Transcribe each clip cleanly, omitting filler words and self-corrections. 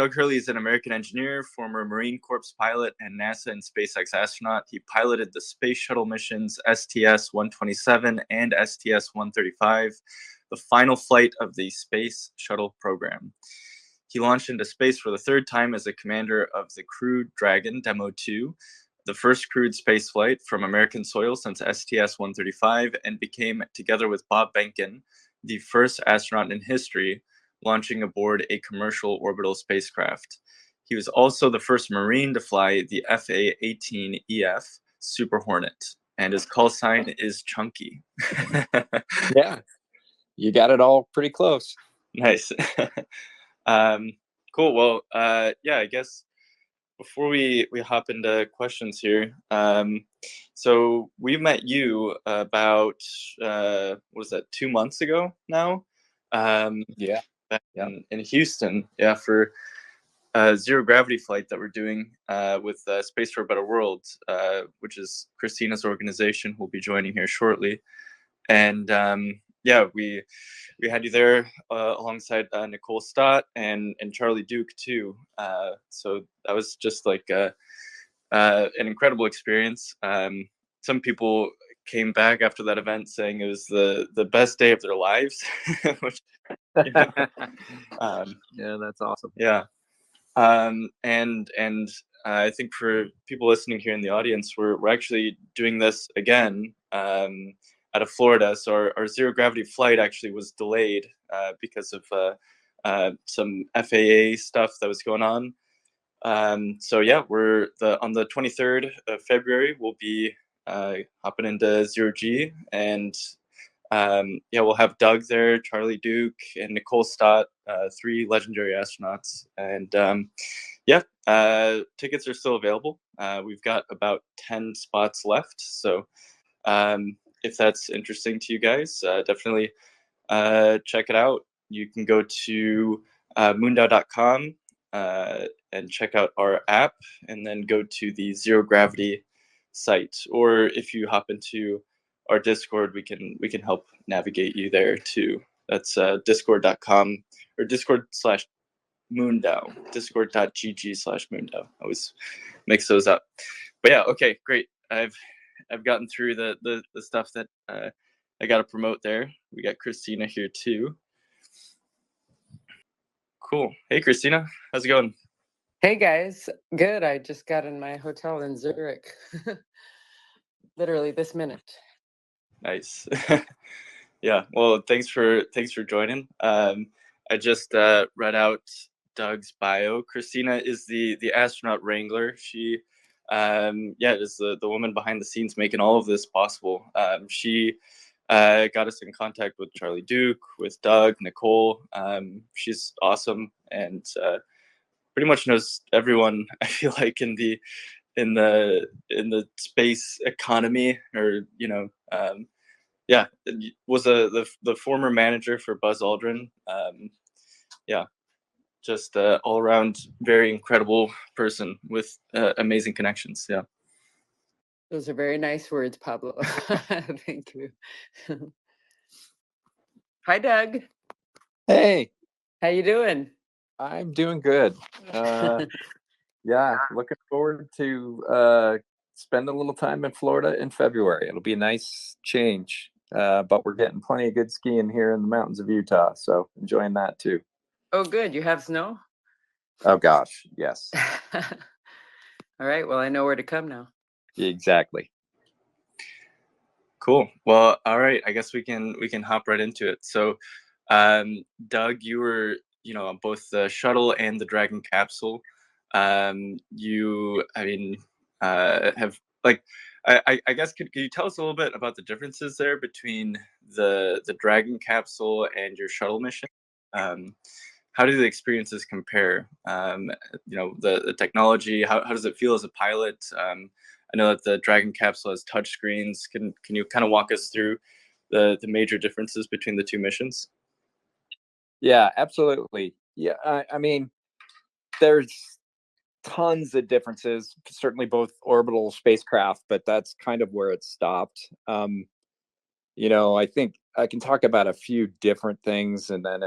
Doug Hurley is an American engineer, former Marine Corps pilot, and NASA and SpaceX astronaut. He piloted the Space Shuttle missions STS-127 and STS-135, the final flight of the Space Shuttle program. He launched into space for the third time as a commander of the Crew Dragon Demo 2, the first crewed spaceflight from American soil since STS-135, and became, together with Bob Behnken, the first astronaut in history launching aboard a commercial orbital spacecraft. He was also the first Marine to fly the FA-18EF Super Hornet, and his call sign is Chunky. Yeah, you got it all pretty close. Nice. Cool. Well, yeah, I guess before we hop into questions here, so we met you about, what was that, 2 months ago now? Yeah. In Houston, yeah, for a zero gravity flight that we're doing with Space for a Better World, which is Christina's organization, who'll be joining here shortly. And yeah, we had you there alongside Nicole Stott and Charlie Duke too. So that was just like an incredible experience. Some people came back after that event saying it was the best day of their lives. Which, yeah, that's awesome. Yeah. And I think for people listening here in the audience, we're actually doing this again out of Florida. So our zero gravity flight actually was delayed because of some FAA stuff that was going on. So yeah, on the 23rd of February, we'll be hopping into ZeroG, and yeah, we'll have Doug there, Charlie Duke, and Nicole Stott, 3 legendary astronauts. And yeah, tickets are still available. We've got about 10 spots left. So if that's interesting to you guys, definitely check it out. You can go to moondao.com and check out our app, and then go to the Zero Gravity site. Or if you hop into our Discord, we can help navigate you there too. That's discord.com or discord/MoonDAO, discord.gg/MoonDAO. I always mix those up. But yeah, okay, great. I've gotten through the stuff that I got to promote there. We got Christina here too. Cool. Hey, Christina, how's it going? Hey guys, good. I just got in my hotel in Zurich, literally this minute. Nice. Yeah. Well, thanks for joining. I just read out Doug's bio. Christina is the astronaut wrangler. She, yeah, is the woman behind the scenes making all of this possible. She got us in contact with Charlie Duke, with Doug, Nicole. She's awesome, and pretty much knows everyone, I feel like, in the space economy, or yeah, was the former manager for Buzz Aldrin. Yeah, just all around very incredible person with amazing connections. Yeah. Those are very nice words, Pablo. Thank you. Hi, Doug. Hey, how you doing? I'm doing good. Yeah, looking forward to spending a little time in Florida in February. It'll be a nice change, but we're getting plenty of good skiing here in the mountains of Utah, so enjoying that too. Oh, good. You have snow? Oh gosh, yes. All right. Well, I know where to come now. Exactly. Cool. Well, all right. I guess we can hop right into it. So, Doug, you were on both the shuttle and the Dragon capsule. You, I mean, have like, I guess could you tell us a little bit about the differences there between the Dragon capsule and your shuttle mission? How do the experiences compare? The technology. How does it feel as a pilot? I know that the Dragon capsule has touch screens. Can you kind of walk us through the major differences between the two missions? Yeah, absolutely. Yeah, I mean, there's tons of differences. Certainly both orbital spacecraft, but that's kind of where it stopped. I think I can talk about a few different things, and then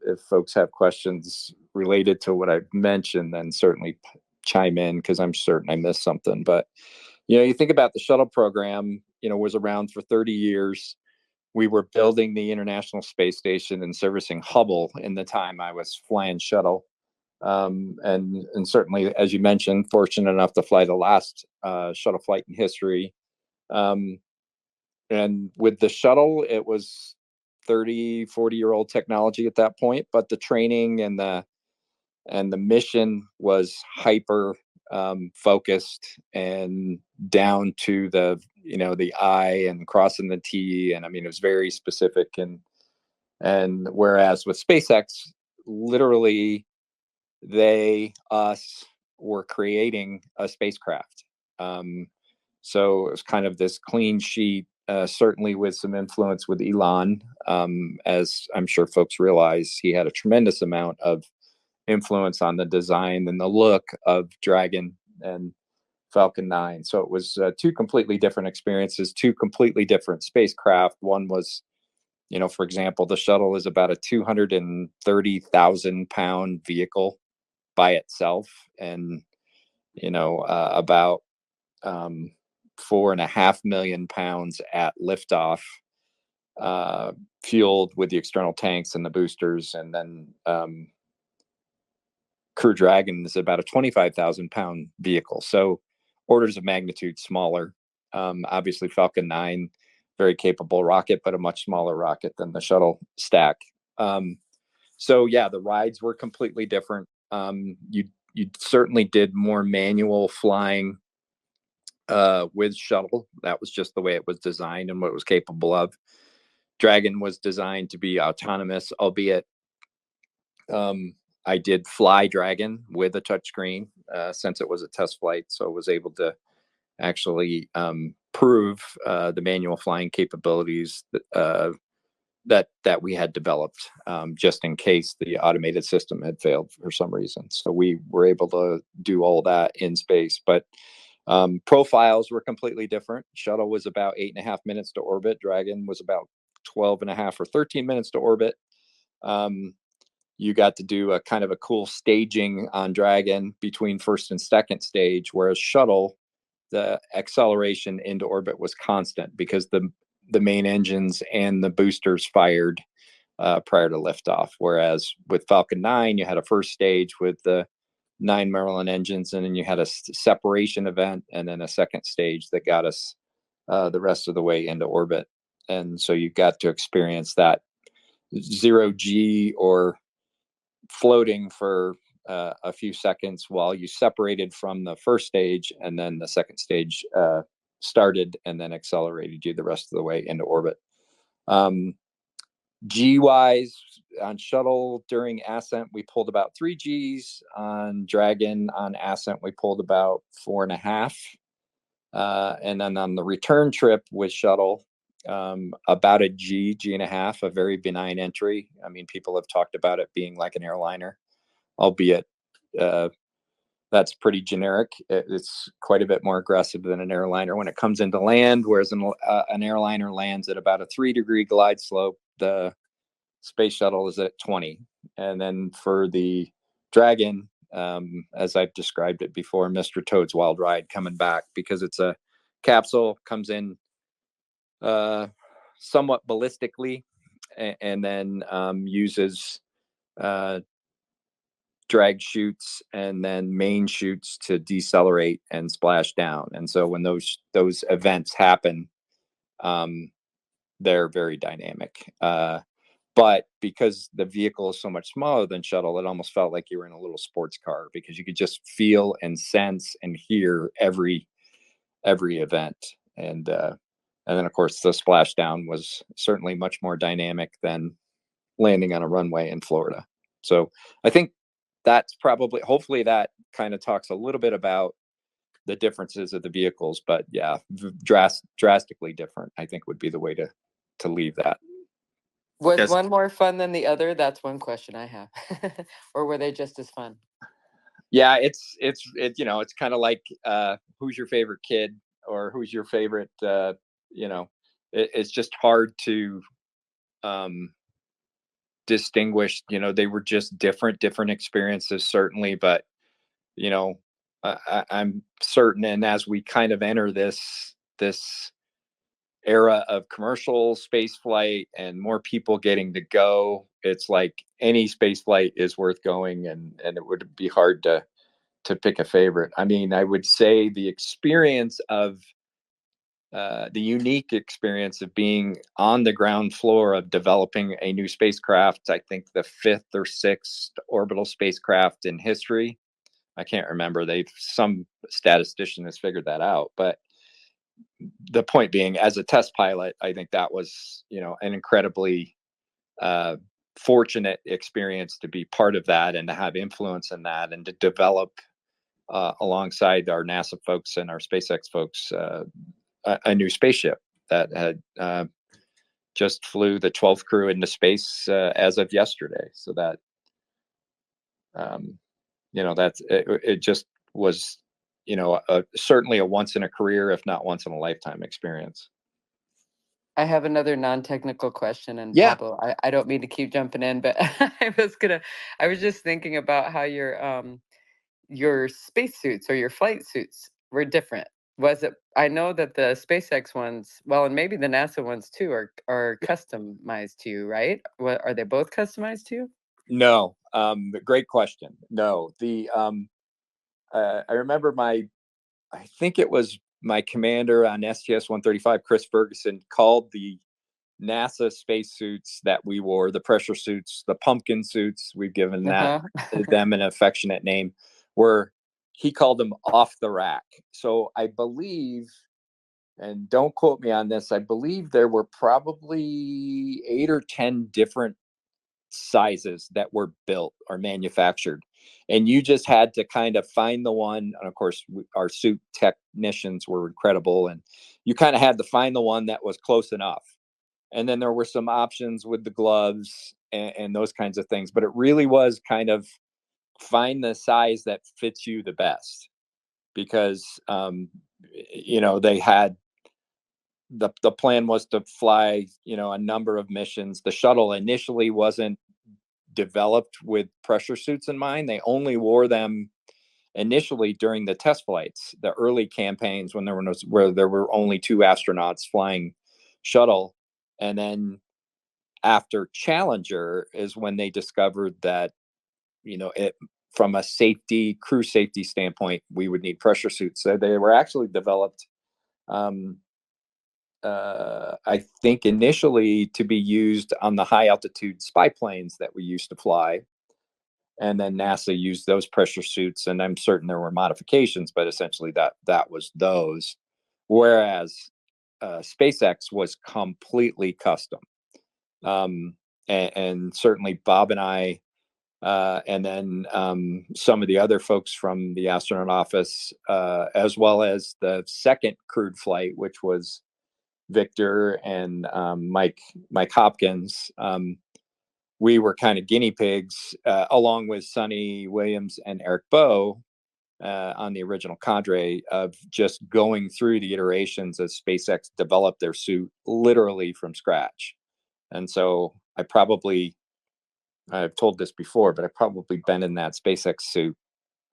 if folks have questions related to what I've mentioned, then certainly chime in, because I'm certain I missed something. But, you think about the shuttle program, was around for 30 years. We were building the International Space Station and servicing Hubble in the time I was flying shuttle. And certainly, as you mentioned, fortunate enough to fly the last shuttle flight in history. And with the shuttle, it was 30, 40-year-old technology at that point, but the training and the mission was hyper focused and down to the I and crossing the T. And I mean, it was very specific. And whereas with SpaceX, literally us were creating a spacecraft. So it was kind of this clean sheet, certainly with some influence with Elon. As I'm sure folks realize, he had a tremendous amount of influence on the design and the look of Dragon and Falcon 9. So it was two completely different experiences, two completely different spacecraft. One was, for example, the shuttle is about a 230,000 pound vehicle by itself, and about 4.5 million pounds at liftoff, fueled with the external tanks and the boosters. And then Crew Dragon is about a 25,000 pound vehicle, so orders of magnitude smaller. Obviously, Falcon 9, very capable rocket, but a much smaller rocket than the shuttle stack. So yeah, the rides were completely different. You certainly did more manual flying with shuttle. That was just the way it was designed and what it was capable of. Dragon was designed to be autonomous, albeit I did fly Dragon with a touchscreen since it was a test flight, so I was able to actually prove the manual flying capabilities that we had developed, just in case the automated system had failed for some reason. So we were able to do all that in space, but profiles were completely different. Shuttle was about 8.5 minutes to orbit. Dragon was about 12.5 or 13 minutes to orbit. You got to do a kind of a cool staging on Dragon between first and second stage, whereas shuttle, the acceleration into orbit was constant because the main engines and the boosters fired prior to liftoff. Whereas with Falcon 9, you had a first stage with the 9 Merlin engines, and then you had a separation event, and then a second stage that got us the rest of the way into orbit. And so you got to experience that ZeroG, or floating for a few seconds while you separated from the first stage, and then the second stage started and then accelerated you the rest of the way into orbit. G-wise, on shuttle during ascent, we pulled about 3 Gs. On Dragon, on ascent, we pulled about 4.5. And then on the return trip with shuttle, about a G and a half, a very benign entry. I mean, people have talked about it being like an airliner, albeit that's pretty generic. It's quite a bit more aggressive than an airliner when it comes into land, whereas an airliner lands at about a 3-degree glide slope. The space shuttle is at 20. And then for the Dragon, as I've described it before, Mr. Toad's Wild Ride coming back, because it's a capsule, comes in somewhat ballistically, and then uses drag chutes and then main chutes to decelerate and splash down. And so when those events happen, they're very dynamic. But because the vehicle is so much smaller than shuttle, it almost felt like you were in a little sports car, because you could just feel and sense and hear every event. And then of course the splashdown was certainly much more dynamic than landing on a runway in Florida. So I think that's probably, hopefully that kind of talks a little bit about the differences of the vehicles. But yeah, drastically different, I think, would be the way to leave that. Was Yes. one more fun than the other? That's one question I have. Or were they just as fun? Yeah, it's kind of like who's your favorite kid, or who's your favorite, it's just hard to distinguished. They were just different experiences, certainly, but I'm certain, and as we kind of enter this era of commercial space flight and more people getting to go, it's like any space flight is worth going, and it would be hard to pick a favorite. I mean, I would say the experience of the unique experience of being on the ground floor of developing a new spacecraft. I think the 5th or 6th orbital spacecraft in history. I can't remember. Some statistician has figured that out. But the point being, as a test pilot, I think that was, an incredibly fortunate experience to be part of that and to have influence in that and to develop alongside our NASA folks and our SpaceX folks a new spaceship that had just flew the 12th crew into space as of yesterday. So that, it just was, certainly a once in a career, if not once in a lifetime experience. I have another non-technical question, and Yeah. Pablo, I don't mean to keep jumping in, but I was just thinking about how your spacesuits or your flight suits were different. I know that the SpaceX ones, well, and maybe the NASA ones too, are customized to you, right? Are they both customized to you? No. Great question. No. I remember I think it was my commander on STS-135, Chris Ferguson, called the NASA spacesuits that we wore, the pressure suits, the pumpkin suits, we've given them an affectionate name, he called them off the rack. So I believe, and don't quote me on this, I believe there were probably 8 or 10 different sizes that were built or manufactured, and you just had to kind of find the one. And of course, our suit technicians were incredible, and you kind of had to find the one that was close enough. And then there were some options with the gloves and those kinds of things, but it really was kind of find the size that fits you the best, because they had the plan was to fly a number of missions. The shuttle initially wasn't developed with pressure suits in mind. They only wore them initially during the test flights, the early campaigns when where there were only 2 astronauts flying shuttle. And then after Challenger is when they discovered that it, from a crew safety standpoint, we would need pressure suits. So they were actually developed I think initially to be used on the high altitude spy planes that we used to fly. And then NASA used those pressure suits, and I'm certain there were modifications, but essentially that was those. Whereas SpaceX was completely custom. And certainly Bob and I, and then some of the other folks from the astronaut office, as well as the second crewed flight, which was Victor and Mike Hopkins. We were kind of guinea pigs, along with Sonny Williams and Eric Bowe on the original cadre, of just going through the iterations as SpaceX developed their suit literally from scratch. And so I've told this before, but I've probably been in that SpaceX suit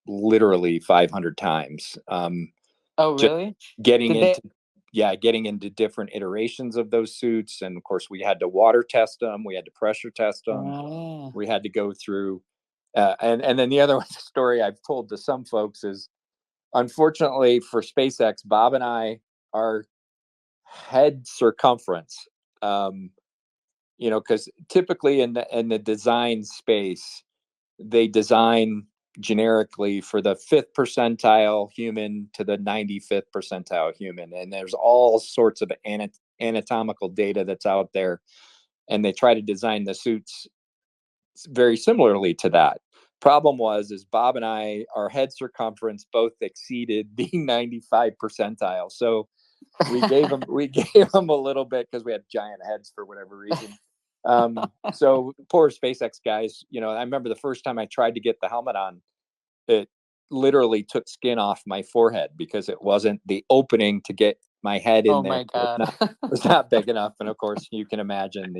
literally 500 times. Oh, really? Getting into different iterations of those suits. And of course, we had to water test them. We had to pressure test them. We had to go through. And then the other story I've told to some folks is, unfortunately for SpaceX, Bob and I, our head circumference, because typically in the design space, they design generically for the 5th percentile human to the 95th percentile human. And there's all sorts of anatomical data that's out there. And they try to design the suits very similarly to that. Problem is Bob and I, our head circumference both exceeded the 95 percentile. So we gave them a little bit because we had giant heads for whatever reason. So poor SpaceX guys, I remember the first time I tried to get the helmet on, it literally took skin off my forehead because it wasn't, the opening to get my head in there. My God. was not big enough. And of course you can imagine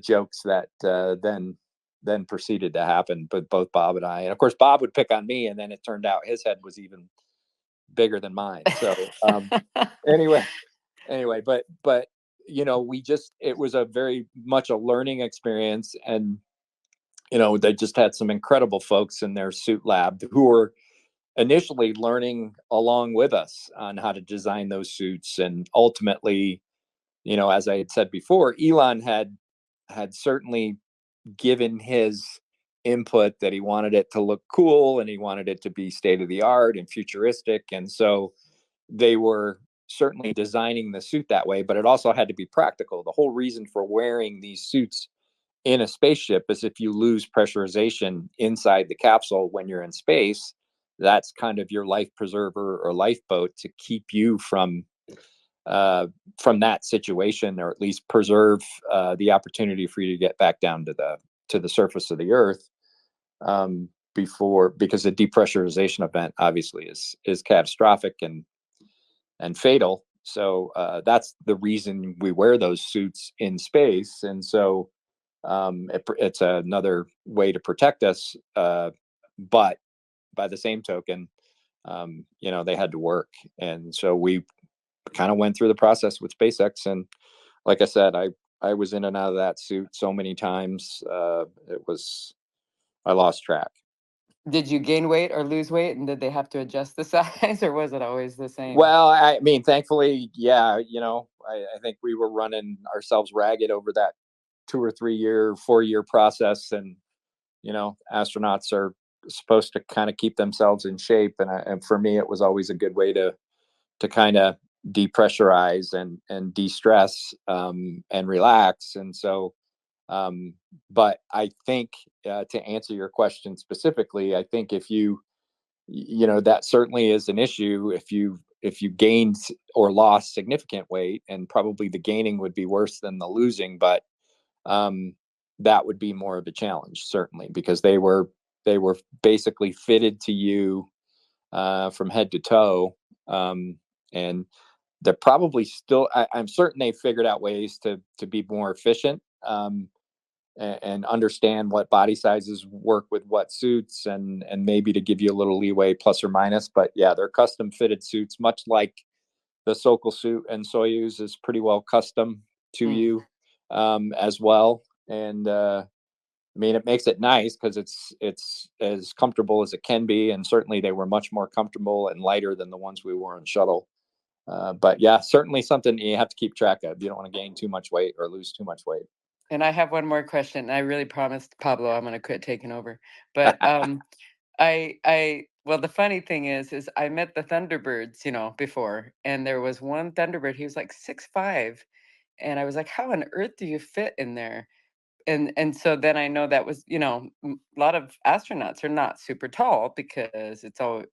jokes that then proceeded to happen. But both Bob and I, and of course Bob would pick on me, and then it turned out his head was even bigger than mine. So anyway, but it was a very much a learning experience, and they just had some incredible folks in their suit lab who were initially learning along with us on how to design those suits. And ultimately, as I had said before, Elon had certainly given his input that he wanted it to look cool and he wanted it to be state of the art and futuristic. And so they were certainly designing the suit that way, but it also had to be practical. The whole reason for wearing these suits in a spaceship is if you lose pressurization inside the capsule when you're in space, that's kind of your life preserver or lifeboat to keep you from that situation, or at least preserve the opportunity for you to get back down to the surface of the Earth because a depressurization event obviously is catastrophic and fatal. So that's the reason we wear those suits in space. And so it's another way to protect us. But by the same token, they had to work. And so we kind of went through the process with SpaceX. And like I said, I was in and out of that suit so many times. I lost track. Did you gain weight or lose weight, and did they have to adjust the size, or was it always the same? Well, I mean, thankfully, yeah, I think we were running ourselves ragged over that 2 or 3 year, 4-year process. And, astronauts are supposed to kind of keep themselves in shape. And for me, it was always a good way to kind of depressurize and de-stress and relax. And so, but I think to answer your question specifically, I think if that certainly is an issue if you gained or lost significant weight, and probably the gaining would be worse than the losing, but that would be more of a challenge, certainly, because they were basically fitted to you from head to toe, and they're probably still. I'm certain they figured out ways to be more efficient and understand what body sizes work with what suits, and maybe to give you a little leeway, plus or minus. But yeah, they're custom fitted suits, much like the Sokol suit and Soyuz is pretty well custom to you as well. And I mean, it makes it nice because it's as comfortable as it can be, and certainly they were much more comfortable and lighter than the ones we wore on shuttle. But yeah, certainly something you have to keep track of. You don't want to gain too much weight or lose too much weight. And I have one more question. I really promised Pablo I'm going to quit taking over. But well, the funny thing is I met the Thunderbirds, before, and there was one Thunderbird. He was like 6'5", and I was like, how on earth do you fit in there? And so then I know that was, a lot of astronauts are not super tall because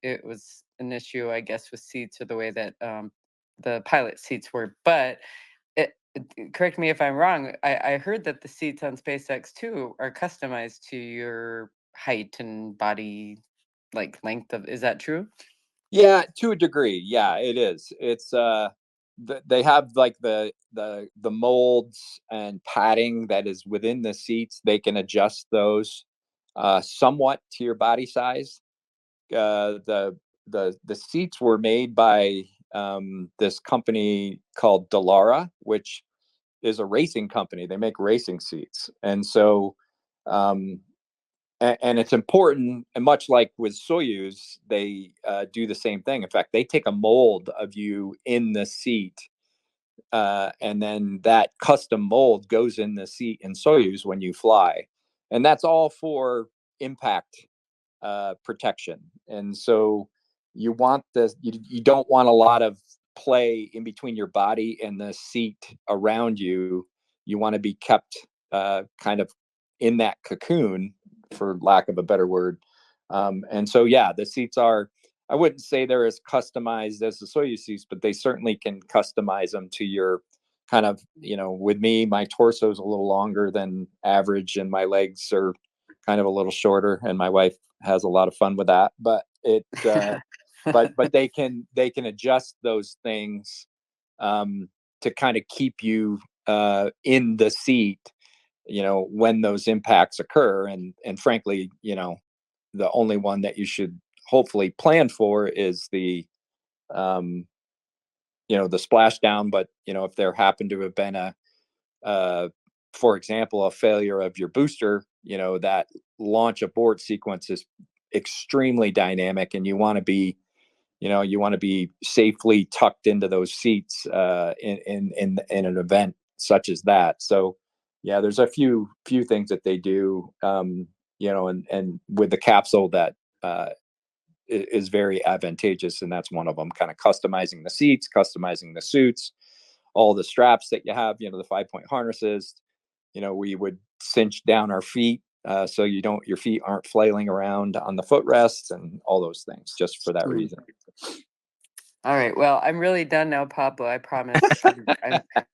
it was an issue, I guess, with seats or the way that the pilot seats were. But correct me if I'm wrong. I heard that the seats on SpaceX too are customized to your height and body, like length of. Is that true? Yeah, to a degree. Yeah, it is. It's they have like the molds and padding that is within the seats. They can adjust those somewhat to your body size. The seats were made by this company called Dallara, which is a racing company. They make racing seats, and so and it's important. And much like with Soyuz, they do the same thing. In fact, they take a mold of you in the seat, and then that custom mold goes in the seat in Soyuz when you fly, and that's all for impact protection. And so you want you don't want a lot of play in between your body and the seat around you. You want to be kept kind of in that cocoon, for lack of a better word. And so, yeah, the seats are, I wouldn't say they're as customized as the Soyuz seats, but they certainly can customize them to your kind of, with me, my torso is a little longer than average and my legs are kind of a little shorter, and my wife has a lot of fun with that. But but they can adjust those things to kind of keep you in the seat when those impacts occur. And frankly, the only one that you should hopefully plan for is the splashdown. But if there happened to have been for example, a failure of your booster, that launch abort sequence is extremely dynamic, and you want to be safely tucked into those seats in an event such as that. So yeah, there's a few things that they do, and with the capsule that is very advantageous, and that's one of them. Kind of customizing the seats, customizing the suits, all the straps that you have, the 5-point harnesses. We would cinch down our feet so your feet aren't flailing around on the footrests and all those things, just for that reason. All right. Well, I'm really done now, Pablo. I promise.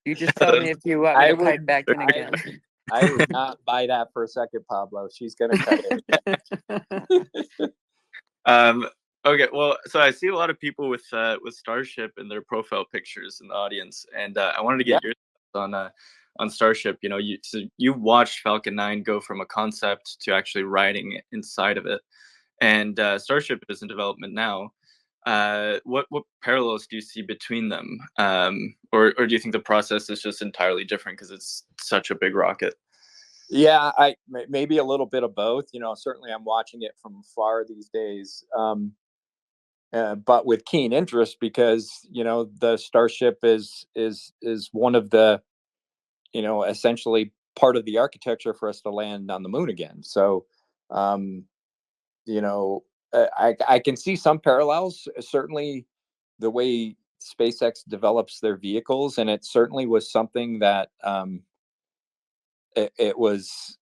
You just tell me if you want me to pipe back in again. I would not buy that for a second, Pablo. She's gonna cut it. Okay, well, so I see a lot of people with Starship in their profile pictures in the audience, and I wanted to get your thoughts on Starship. You watched Falcon 9 go from a concept to actually riding inside of it, and Starship is in development now. What parallels do you see between them, or do you think the process is just entirely different because it's such a big rocket? Yeah, maybe a little bit of both. Certainly I'm watching it from afar these days, but with keen interest, because the Starship is one of the essentially part of the architecture for us to land on the moon again. So I can see some parallels. Certainly the way SpaceX develops their vehicles, and it certainly was something that it was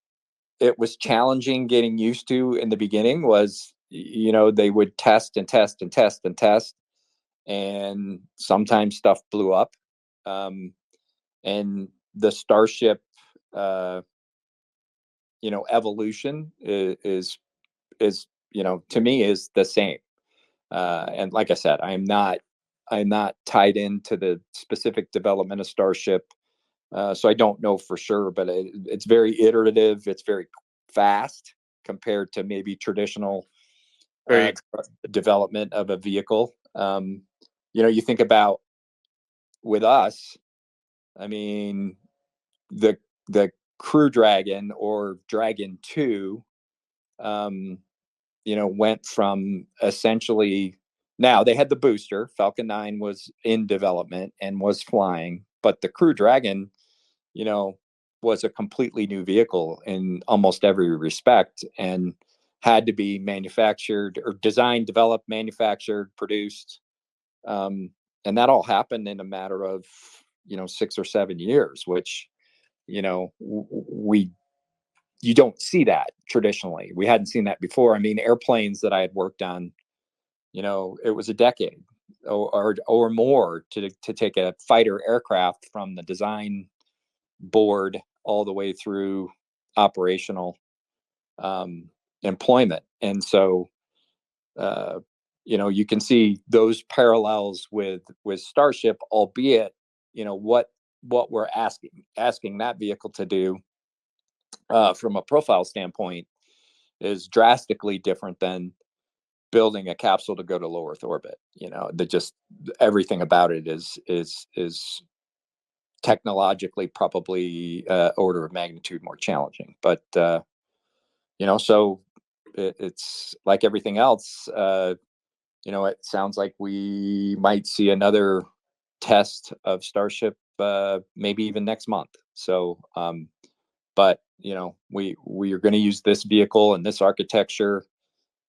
challenging getting used to in the beginning. Was they would test and test and test and test, and sometimes stuff blew up. And the Starship evolution is to me is the same. And like I said, I'm not tied into the specific development of Starship, so I don't know for sure. But it's very iterative. It's very fast compared to maybe traditional development of a vehicle. You think about with us. I mean, the Crew Dragon or Dragon 2, went from essentially, now they had the booster. Falcon 9 was in development and was flying, but the Crew Dragon, was a completely new vehicle in almost every respect, and had to be manufactured or designed, developed, manufactured, produced. And that all happened in a matter of, 6 or 7 years, which, you don't see that traditionally. We hadn't seen that before. I mean, airplanes that I had worked on, it was a decade or more to take a fighter aircraft from the design board all the way through operational employment. And so, you can see those parallels with Starship, albeit, what we're asking that vehicle to do from a profile standpoint is drastically different than building a capsule to go to low Earth orbit. Everything about it is technologically probably order of magnitude more challenging. But so it's like everything else. It sounds like we might see another test of Starship maybe even next month. So but we are going to use this vehicle and this architecture,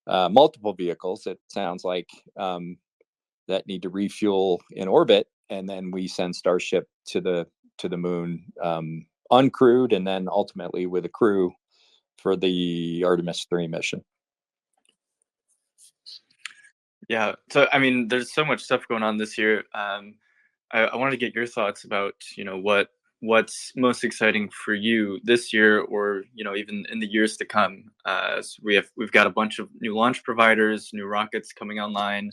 multiple vehicles, it sounds like, that need to refuel in orbit, and then we send Starship to the moon, uncrewed, and then ultimately with a crew for the Artemis 3 mission. Yeah, so I mean, there's so much stuff going on this year. I wanted to get your thoughts about what what's most exciting for you this year, or even in the years to come. So we've got a bunch of new launch providers, new rockets coming online,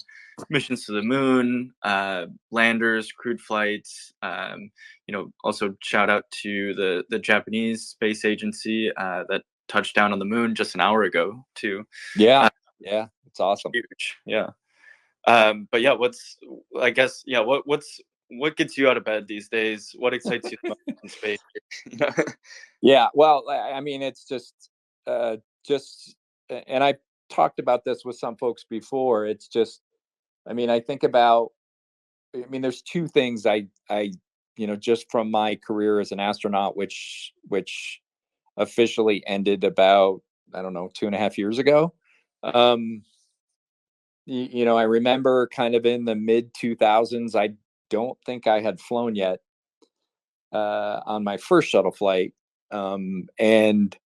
missions to the moon, landers, crewed flights. Also shout out to the Japanese space agency that touched down on the moon just an hour ago too. Yeah, yeah, it's awesome. Huge, yeah. But yeah, what gets you out of bed these days? What excites you the most in space? Yeah, well, I mean, it's just, and I talked about this with some folks before. It's just, I mean, there's two things just from my career as an astronaut, which officially ended about, I don't know, 2.5 years ago. I remember kind of in the mid 2000s, I don't think I had flown yet on my first shuttle flight. And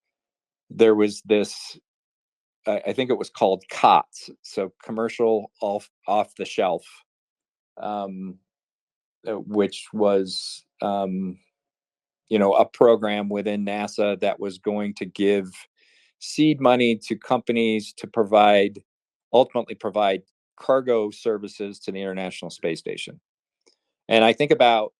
there was this, I think it was called COTS, so commercial off the shelf, which was, a program within NASA that was going to give seed money to companies to ultimately provide cargo services to the International Space Station. And I think about,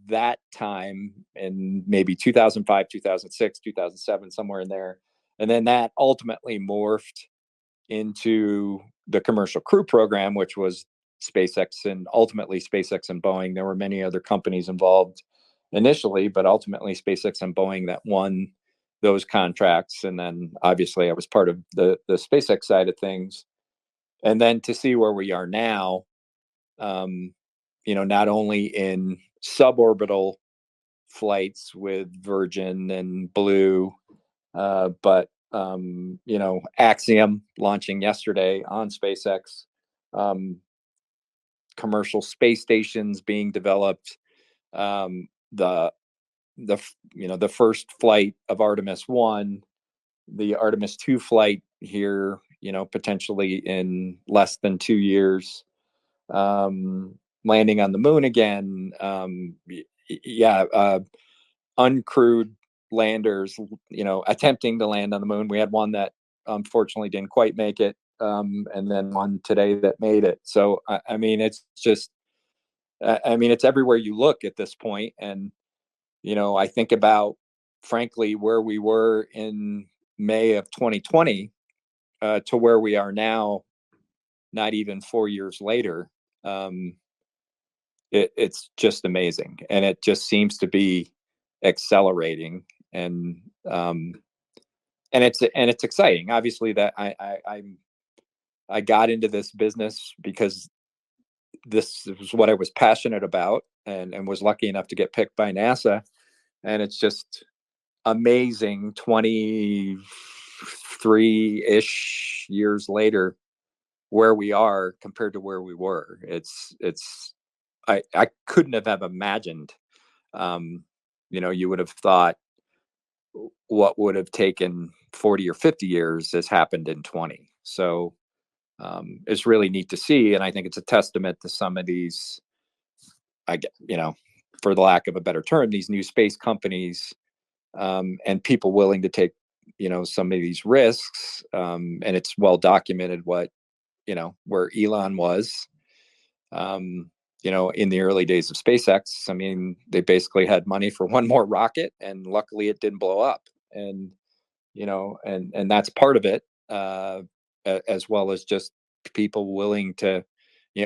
that time in maybe 2005, 2006, 2007, somewhere in there. And then that ultimately morphed into the Commercial Crew Program, which was SpaceX and ultimately SpaceX and Boeing. There were many other companies involved initially, but ultimately SpaceX and Boeing that won those contracts. And then obviously I was part of the SpaceX side of things. And then to see where we are now, not only in suborbital flights with Virgin and Blue, but Axiom launching yesterday on SpaceX, commercial space stations being developed, the first flight of Artemis 1, the Artemis 2 flight here, potentially in less than 2 years, landing on the moon again. Uncrewed landers, attempting to land on the moon. We had one that unfortunately didn't quite make it, and then one today that made it. So, I mean, it's just, it's everywhere you look at this point. And, I think about, frankly, where we were in May of 2020 to where we are now, not even 4 years later. It's just amazing, and it just seems to be accelerating, and it's exciting. Obviously, that I got into this business because this was what I was passionate about, and was lucky enough to get picked by NASA. And it's just amazing, 23-ish years later, where we are compared to where we were. I couldn't have imagined. You would have thought what would have taken 40 or 50 years has happened in 20. So it's really neat to see. And I think it's a testament to some of these, for the lack of a better term, these new space companies, and people willing to take, some of these risks. And it's well documented where Elon was, in the early days of SpaceX. I mean, they basically had money for one more rocket, and luckily it didn't blow up. And, and that's part of it, as well as just people willing to,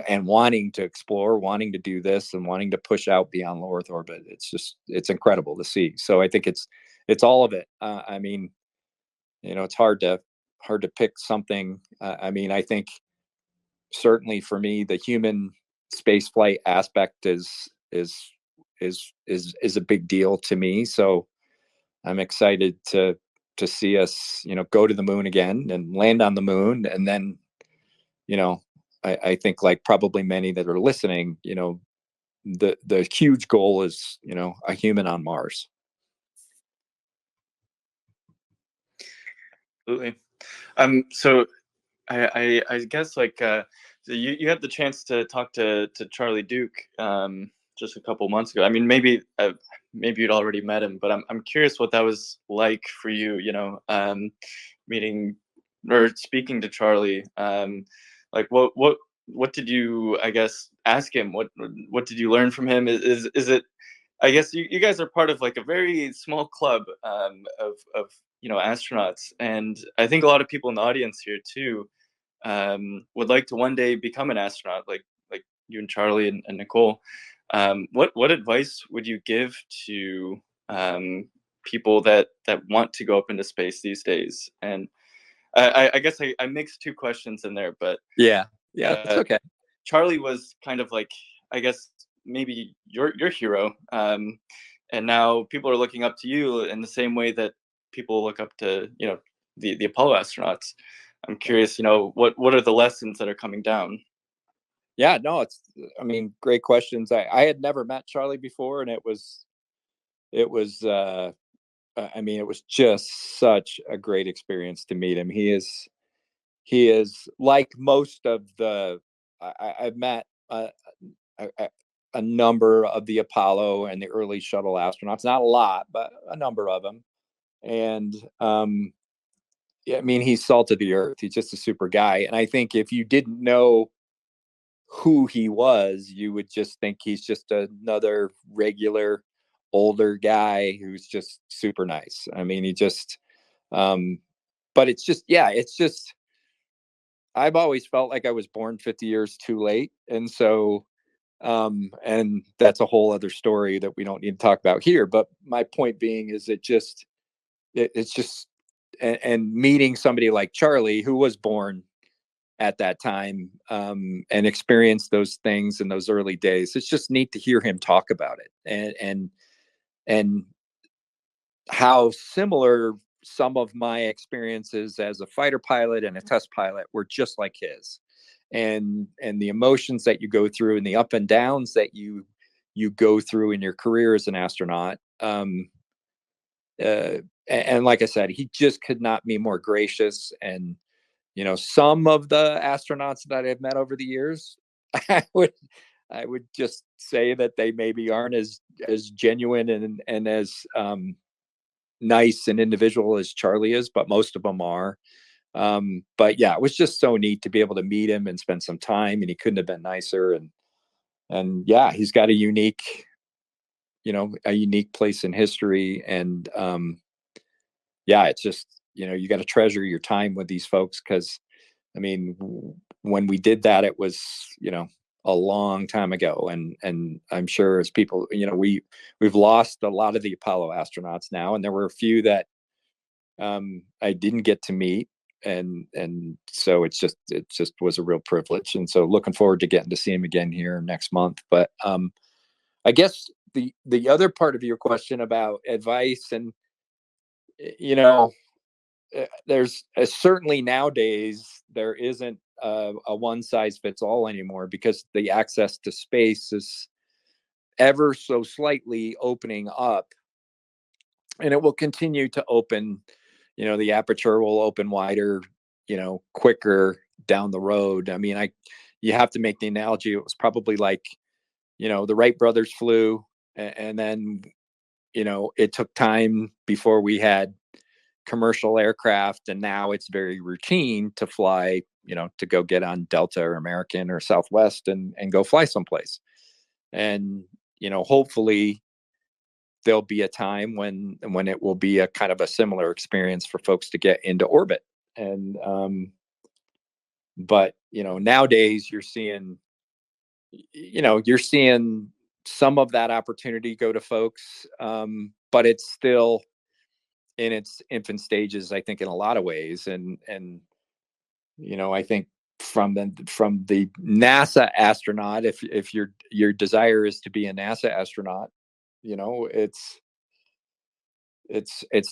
and wanting to explore, wanting to do this, and wanting to push out beyond low Earth orbit. It's incredible to see. So I think it's all of it. I mean, it's hard to pick something. I think certainly for me, the human spaceflight aspect is a big deal to me. So I'm excited to see us, go to the moon again and land on the moon. And then, I think, like probably many that are listening, the huge goal is, a human on Mars. Absolutely. So I guess, like, so you had the chance to talk to Charlie Duke just a couple months ago. I mean, maybe you'd already met him, but I'm curious what that was like for you. Meeting or speaking to Charlie. Like what did you, I guess, ask him? What did you learn from him? Is it? I guess you guys are part of like a very small club of astronauts, and I think a lot of people in the audience here too would like to one day become an astronaut, like you and Charlie and Nicole. What advice would you give to people that want to go up into space these days? And I guess I mixed two questions in there, but yeah, it's okay. Charlie was kind of like, I guess, maybe your hero, and now people are looking up to you in the same way that people look up to the Apollo astronauts. I'm curious, what are the lessons that are coming down? Yeah, no, I mean, great questions. I had never met Charlie before, and it was I mean, it was just such a great experience to meet him. He is like most of the I've met a number of the Apollo and the early shuttle astronauts, not a lot, but a number of them. And yeah, I mean, he's salt of the earth. He's just a super guy. And I think if you didn't know who he was, you would just think he's just another regular older guy who's just super nice. I mean, he just but it's just, yeah, it's just, I've always felt like I was born 50 years too late. And so and that's a whole other story that we don't need to talk about here, but my point being is it's just and meeting somebody like Charlie, who was born at that time, and experienced those things in those early days, it's just neat to hear him talk about it, and how similar some of my experiences as a fighter pilot and a test pilot were just like his, and the emotions that you go through and the up and downs that you go through in your career as an astronaut. And like I said, he just could not be more gracious. And some of the astronauts that I've met over the years, I would just say that they maybe aren't as genuine and as nice and individual as Charlie is, but most of them are. But yeah, it was just so neat to be able to meet him and spend some time, and he couldn't have been nicer. And yeah, he's got a unique place in history. And yeah, it's just, you got to treasure your time with these folks, because I mean, when we did that, it was, a long time ago. And I'm sure as people, we've lost a lot of the Apollo astronauts now, and there were a few that I didn't get to meet. And so it just was a real privilege. And so looking forward to getting to see him again here next month. But I guess the other part of your question about advice, and, there's certainly nowadays there isn't a one size fits all anymore, because the access to space is ever so slightly opening up, and it will continue to open. The aperture will open wider, quicker down the road. I mean, you have to make the analogy. It was probably like, the Wright brothers flew, and then, it took time before we had commercial aircraft, and now it's very routine to fly, to go get on Delta or American or Southwest and go fly someplace. And hopefully there'll be a time when it will be a kind of a similar experience for folks to get into orbit. And but nowadays you're seeing some of that opportunity go to folks, but it's still in its infant stages, I think, in a lot of ways. And I think from the NASA astronaut, if your desire is to be a NASA astronaut, it's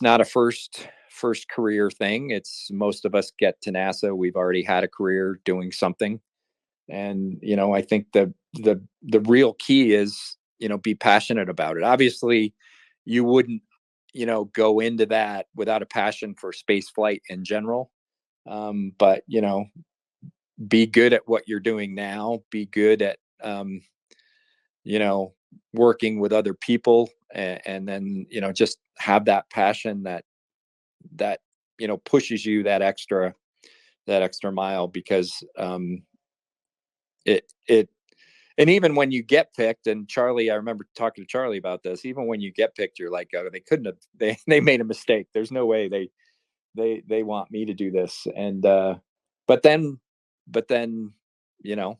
not a first career thing. It's, most of us get to NASA, we've already had a career doing something. And I think the real key is, be passionate about it. Obviously you wouldn't go into that without a passion for space flight in general. But be good at what you're doing now. Be good at working with other people, and then, you know, just have that passion that you know, pushes you that extra mile, because it and even when you get picked, and Charlie, I remember talking to Charlie about this, even when you get picked, you're like, oh, they couldn't have, they made a mistake. There's no way they want me to do this. And but then you know,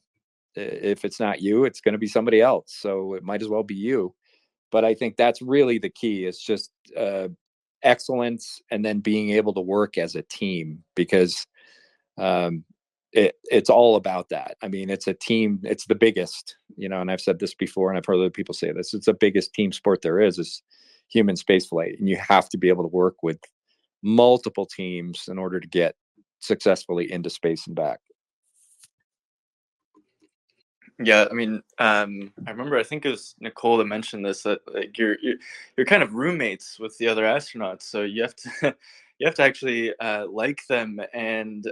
if it's not you, it's going to be somebody else, so it might as well be you. But I think that's really the key, is just excellence, and then being able to work as a team, because um, it's all about that. I mean, it's a team, it's the biggest, you know, and I've said this before, and I've heard other people say this, it's the biggest team sport there is human spaceflight. And you have to be able to work with multiple teams in order to get successfully into space and back. Yeah, I mean, I remember, I think it was Nicole that mentioned this, that like you're kind of roommates with the other astronauts, so you have to you have to actually like them, and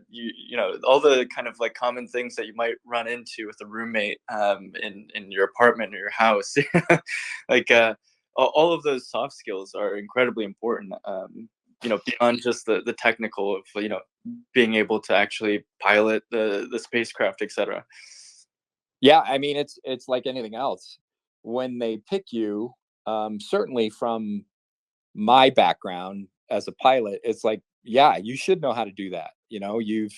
you know, all the kind of like common things that you might run into with a roommate in your apartment or your house, like all of those soft skills are incredibly important. You know, beyond just the technical of, you know, being able to actually pilot the spacecraft, etc. Yeah, I mean, it's like anything else. When they pick you, certainly from my background as a pilot, it's like, yeah, you should know how to do that. You know, you've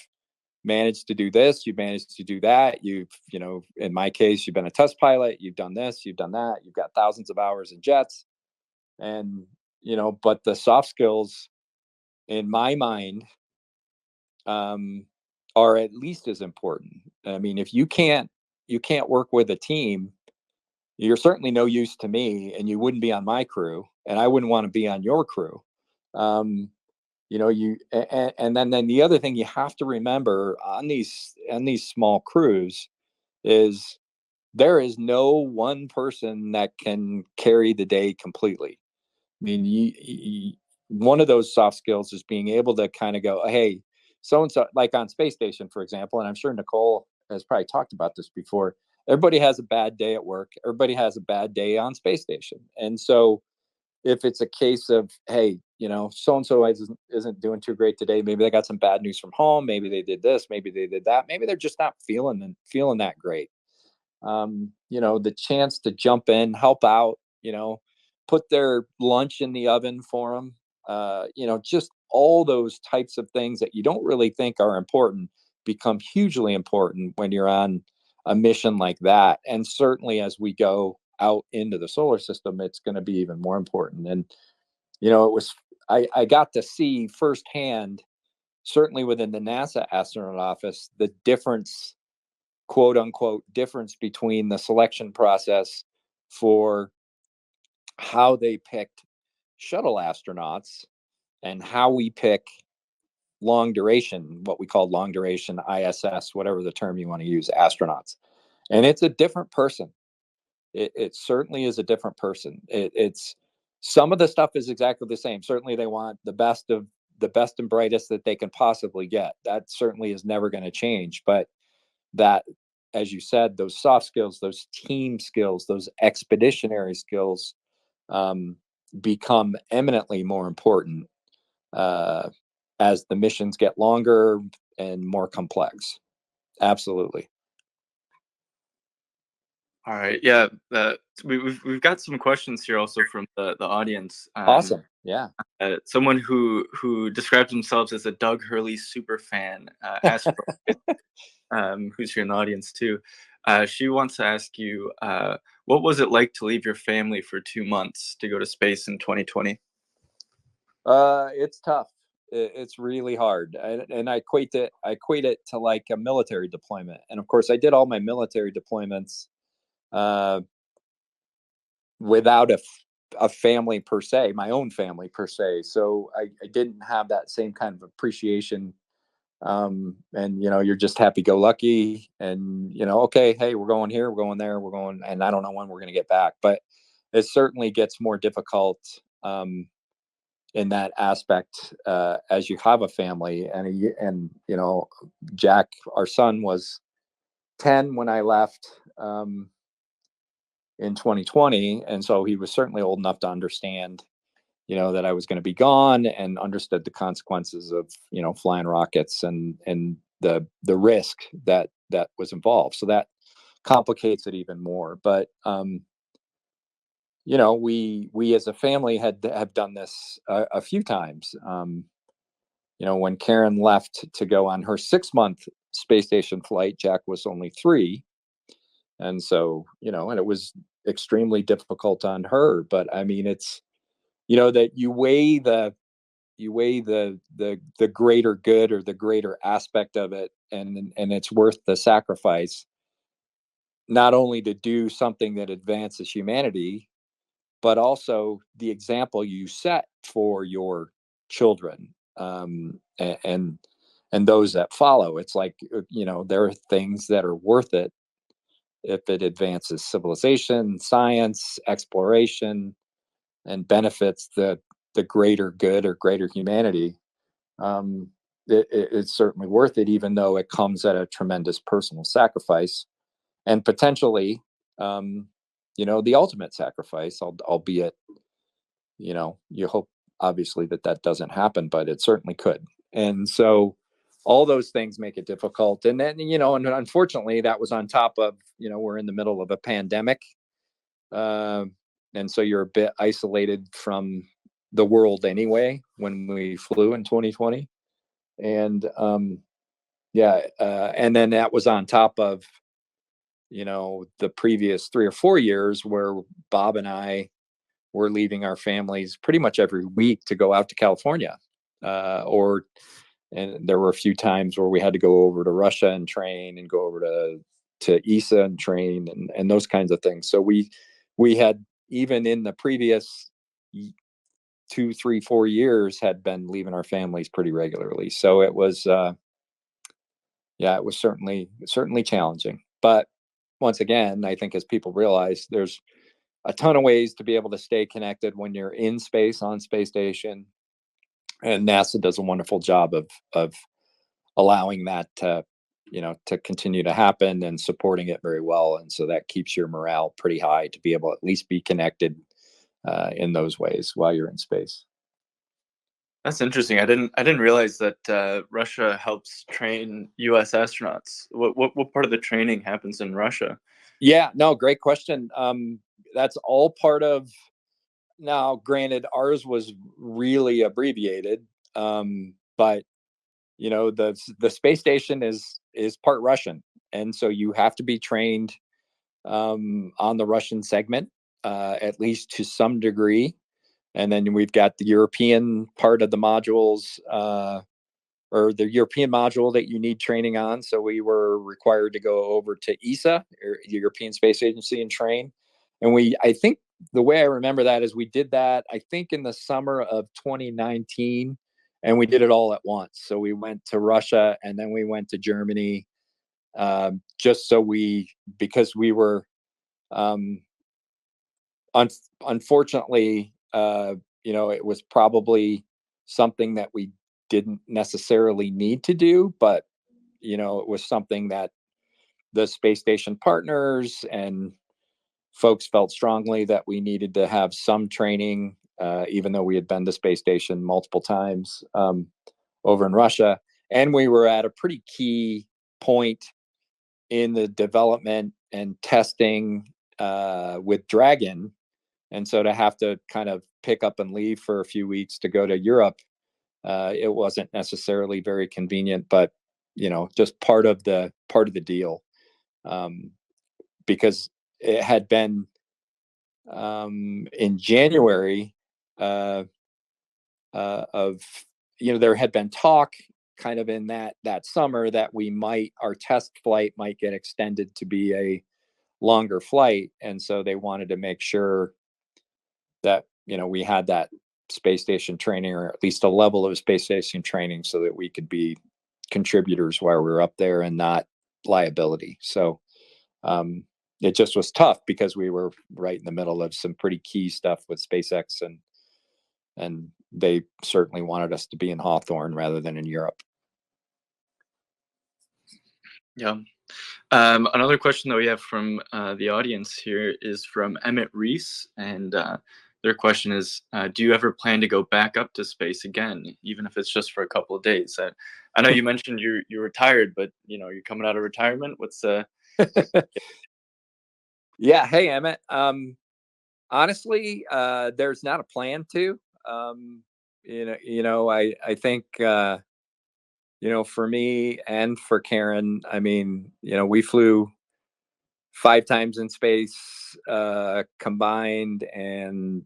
managed to do this, you've managed to do that. You've, you know, in my case, you've been a test pilot, you've done this, you've done that, you've got thousands of hours in jets. And, you know, but the soft skills in my mind um, are at least as important. I mean, if you can't work with a team, you're certainly no use to me, and you wouldn't be on my crew, and I wouldn't want to be on your crew. Um, you know, and then the other thing you have to remember on these small crews is there is no one person that can carry the day completely. I mean, one of those soft skills is being able to kind of go, hey, so and so, like on space station, for example, and I'm sure Nicole has probably talked about this before. Everybody has a bad day at work. Everybody has a bad day on space station. And so if it's a case of, hey, you know, so and so isn't doing too great today, maybe they got some bad news from home, maybe they did this, maybe they did that, maybe they're just not feeling that great. You know, the chance to jump in, help out, you know, put their lunch in the oven for them, you know, just all those types of things that you don't really think are important become hugely important when you're on a mission like that. And certainly as we go out into the solar system, it's going to be even more important. And, you know, I got to see firsthand, certainly within the NASA astronaut office, the difference, quote unquote, difference between the selection process for how they picked shuttle astronauts and how we pick long duration, what we call long duration ISS, whatever the term you want to use, astronauts. And it's a different person. It certainly is a different person. It's some of the stuff is exactly the same. Certainly they want the best and brightest that they can possibly get. That certainly is never going to change. But that, as you said, those soft skills, those team skills, those expeditionary skills become eminently more important as the missions get longer and more complex. Absolutely. All right. Yeah. We've got some questions here also from the audience. Awesome. Yeah. Someone who describes themselves as a Doug Hurley super fan, who's here in the audience too. She wants to ask you, what was it like to leave your family for 2 months to go to space in 2020? It's tough. It's really hard, and I equate it to like a military deployment. And of course, I did all my military deployments without a family per se, my own family per se. So I didn't have that same kind of appreciation. And you know, you're just happy go lucky, and you know, okay, hey, we're going here, we're going there, we're going, and I don't know when we're going to get back. But it certainly gets more difficult in that aspect as you have a family. And you know, Jack, our son, was 10 when I left. in 2020. And so he was certainly old enough to understand, that I was going to be gone, and understood the consequences of, flying rockets and the risk that was involved. So that complicates it even more. But, we as a family have done this a few times. When Karen left to go on her 6-month space station flight, Jack was only 3. And so, and it was extremely difficult on her. But I mean, it's, that you weigh the greater good, or the greater aspect of it, and it's worth the sacrifice, not only to do something that advances humanity, but also the example you set for your children, and those that follow. It's like, there are things that are worth it if it advances civilization, science, exploration, and benefits the greater good or greater humanity. It's certainly worth it, even though it comes at a tremendous personal sacrifice, and potentially, the ultimate sacrifice, albeit, you hope obviously that doesn't happen, but it certainly could. And so all those things make it difficult. And then, and unfortunately that was on top of, we're in the middle of a pandemic. And so you're a bit isolated from the world anyway when we flew in 2020. And and then that was on top of, the previous 3 or 4 years where Bob and I were leaving our families pretty much every week to go out to California. And there were a few times where we had to go over to Russia and train, and go over to ESA and train, and those kinds of things. So we had, even in the previous 2, 3, 4 years, had been leaving our families pretty regularly. So it was, it was certainly challenging. But once again, I think as people realize, there's a ton of ways to be able to stay connected when you're in space, on space station, and NASA does a wonderful job of allowing that to continue to happen, and supporting it very well. And so that keeps your morale pretty high to be able to at least be connected in those ways while you're in space. That's interesting. I didn't realize that Russia helps train U.S. astronauts. What part of the training happens in Russia? Yeah, no, great question. That's all part of. Now, granted, ours was really abbreviated, but the space station is part Russian, and so you have to be trained on the Russian segment, at least to some degree. And then we've got the European part of the modules, or the European module that you need training on. So we were required to go over to ESA, or the European Space Agency, and train. And I think the way I remember that is we did that, I think, in the summer of 2019, and we did it all at once. So we went to Russia, and then we went to Germany, just so because we were, unfortunately, it was probably something that we didn't necessarily need to do, but it was something that the space station partners and folks felt strongly that we needed to have some training, even though we had been to space station multiple times over in Russia. And we were at a pretty key point in the development and testing with Dragon. And so to have to kind of pick up and leave for a few weeks to go to Europe, it wasn't necessarily very convenient, but just part of the deal, because it had been in January of there had been talk kind of in that summer that our test flight might get extended to be a longer flight, and so they wanted to make sure that we had that space station training, or at least a level of space station training, so that we could be contributors while we were up there and not liability. So it just was tough because we were right in the middle of some pretty key stuff with SpaceX, and they certainly wanted us to be in Hawthorne rather than in Europe. Yeah. Another question that we have from the audience here is from Emmett Reese, and their question is, do you ever plan to go back up to space again, even if it's just for a couple of days? I know you mentioned you're retired, but you're coming out of retirement. What's Yeah. Hey, Emmett. Honestly, there's not a plan to. I think for me and for Karen, I mean, we flew 5 times in space combined, and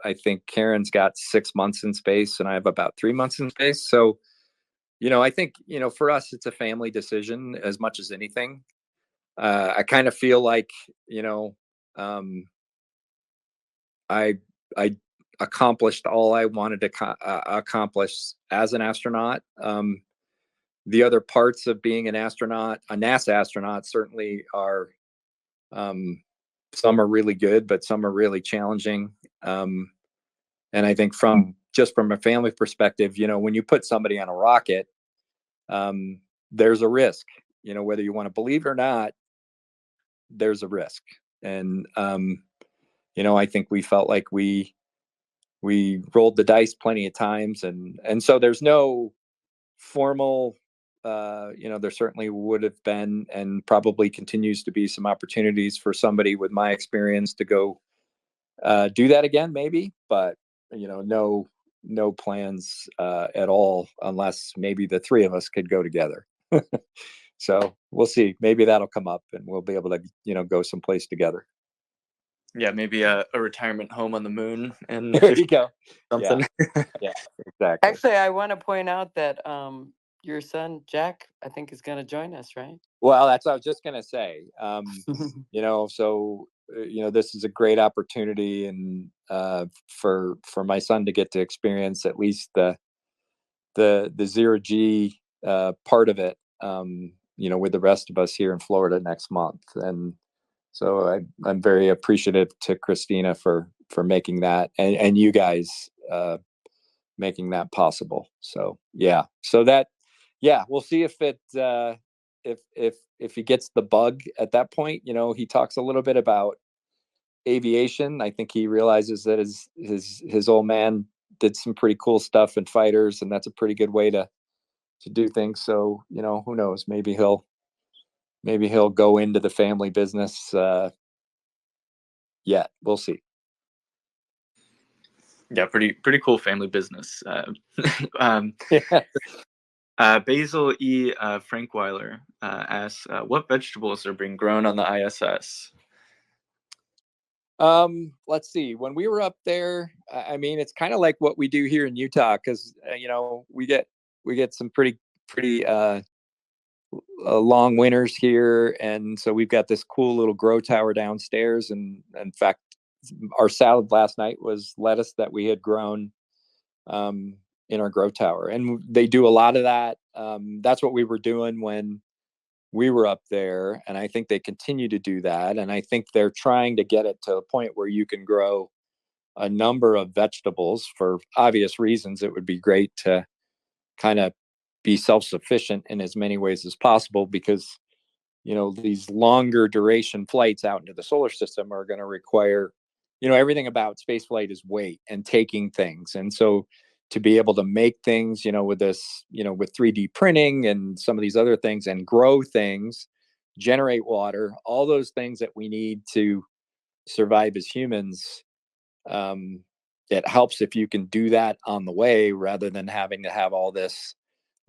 I think Karen's got 6 months in space, and I have about 3 months in space. So, I think for us, it's a family decision as much as anything. I kind of feel like um, I I accomplished all I wanted to accomplish as an astronaut. The other parts of being an astronaut, a NASA astronaut, certainly are. Some are really good, but some are really challenging. And I think from a family perspective, when you put somebody on a rocket, there's a risk. Whether you want to believe it or not, there's a risk. And I think we felt like we rolled the dice plenty of times, and so there's no formal. There certainly would have been, and probably continues to be, some opportunities for somebody with my experience to go do that again, maybe. But no plans at all, unless maybe the 3 of us could go together. So we'll see. Maybe that'll come up, and we'll be able to go someplace together. Yeah, maybe a retirement home on the moon, and there you go. Something. Yeah, exactly. Actually, I want to point out that your son Jack, I think, is going to join us, right? Well, that's what I was just going to say. So this is a great opportunity, and for my son to get to experience at least the ZeroG part of it, with the rest of us here in Florida next month. And so I'm very appreciative to Christina for making that, and you guys making that possible. So yeah, we'll see if it if he gets the bug at that point. He talks a little bit about aviation. I think he realizes that his old man did some pretty cool stuff in fighters, and that's a pretty good way to do things. So who knows? Maybe he'll go into the family business. Yeah, we'll see. Yeah, pretty cool family business. Basil E. Frankweiler asks, what vegetables are being grown on the ISS? Let's see. When we were up there, I mean, it's kind of like what we do here in Utah, because we get some pretty long winters here, and so we've got this cool little grow tower downstairs. And in fact, our salad last night was lettuce that we had grown in our grow tower, and they do a lot of that. That's what we were doing when we were up there, and I think they continue to do that. And I think they're trying to get it to a point where you can grow a number of vegetables for obvious reasons. It would be great to kind of be self-sufficient in as many ways as possible, because these longer duration flights out into the solar system are going to require, everything about space flight is weight and taking things. And so to be able to make things, with this, with 3D printing and some of these other things, and grow things, generate water, all those things that we need to survive as humans, it helps if you can do that on the way, rather than having to have all this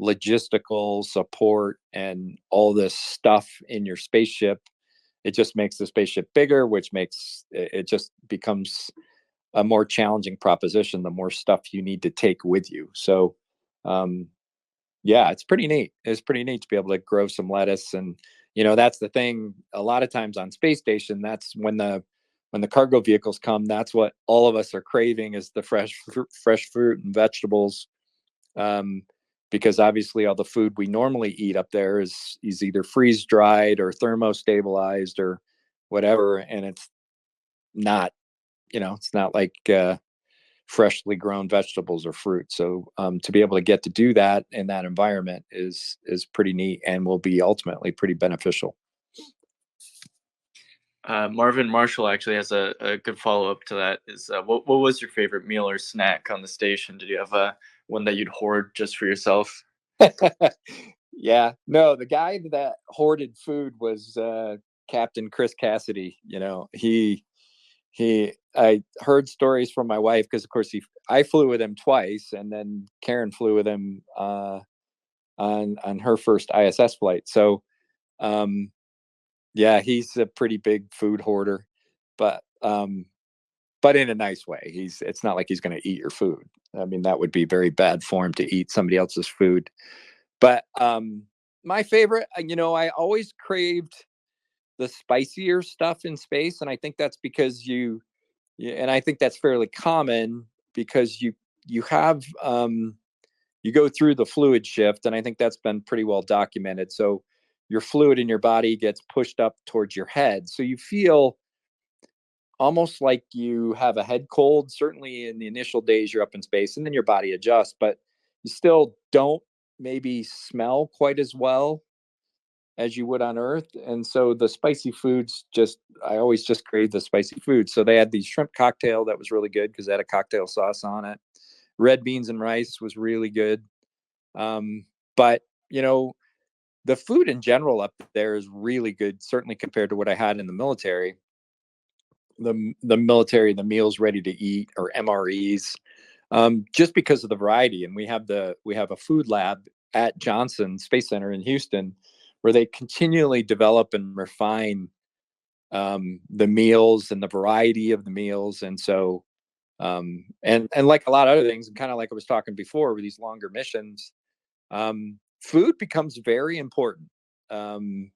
logistical support and all this stuff in your spaceship. It just makes the spaceship bigger, which makes it just becomes a more challenging proposition the more stuff you need to take with you. So yeah, it's pretty neat. It's pretty neat to be able to grow some lettuce. And that's the thing, a lot of times on space station, that's when the cargo vehicles come, that's what all of us are craving, is the fresh fruit and vegetables. Because obviously all the food we normally eat up there is either freeze dried or thermostabilized or whatever, and it's not like freshly grown vegetables or fruit. So to be able to get to do that in that environment is pretty neat, and will be ultimately pretty beneficial. Marvin Marshall actually has a good follow-up to that. Is what was your favorite meal or snack on the station? Did you have one that you'd hoard just for yourself? Yeah, no, the guy that hoarded food was Captain Chris Cassidy. I heard stories from my wife because, of course, I flew with him twice, and then Karen flew with him on her first ISS flight. So, yeah, he's a pretty big food hoarder, but in a nice way. It's not like he's going to eat your food. I mean, that would be very bad form to eat somebody else's food. But my favorite, I always craved the spicier stuff in space, and I think that's because and I think that's fairly common because you have you go through the fluid shift, and I think that's been pretty well documented. So your fluid in your body gets pushed up towards your head, so you feel almost like you have a head cold. Certainly in the initial days you're up in space, and then your body adjusts, but you still don't maybe smell quite as well as you would on Earth. And so the spicy foods, I always just crave the spicy food. So they had the shrimp cocktail that was really good because they had a cocktail sauce on it. Red beans and rice was really good. But the food in general up there is really good, certainly compared to what I had in the military. The military, the meals ready to eat, or MREs, just because of the variety. And we have a food lab at Johnson Space Center in Houston, where they continually develop and refine the meals and the variety of the meals. And so, and like a lot of other things, and kind of like I was talking before with these longer missions, food becomes very important. And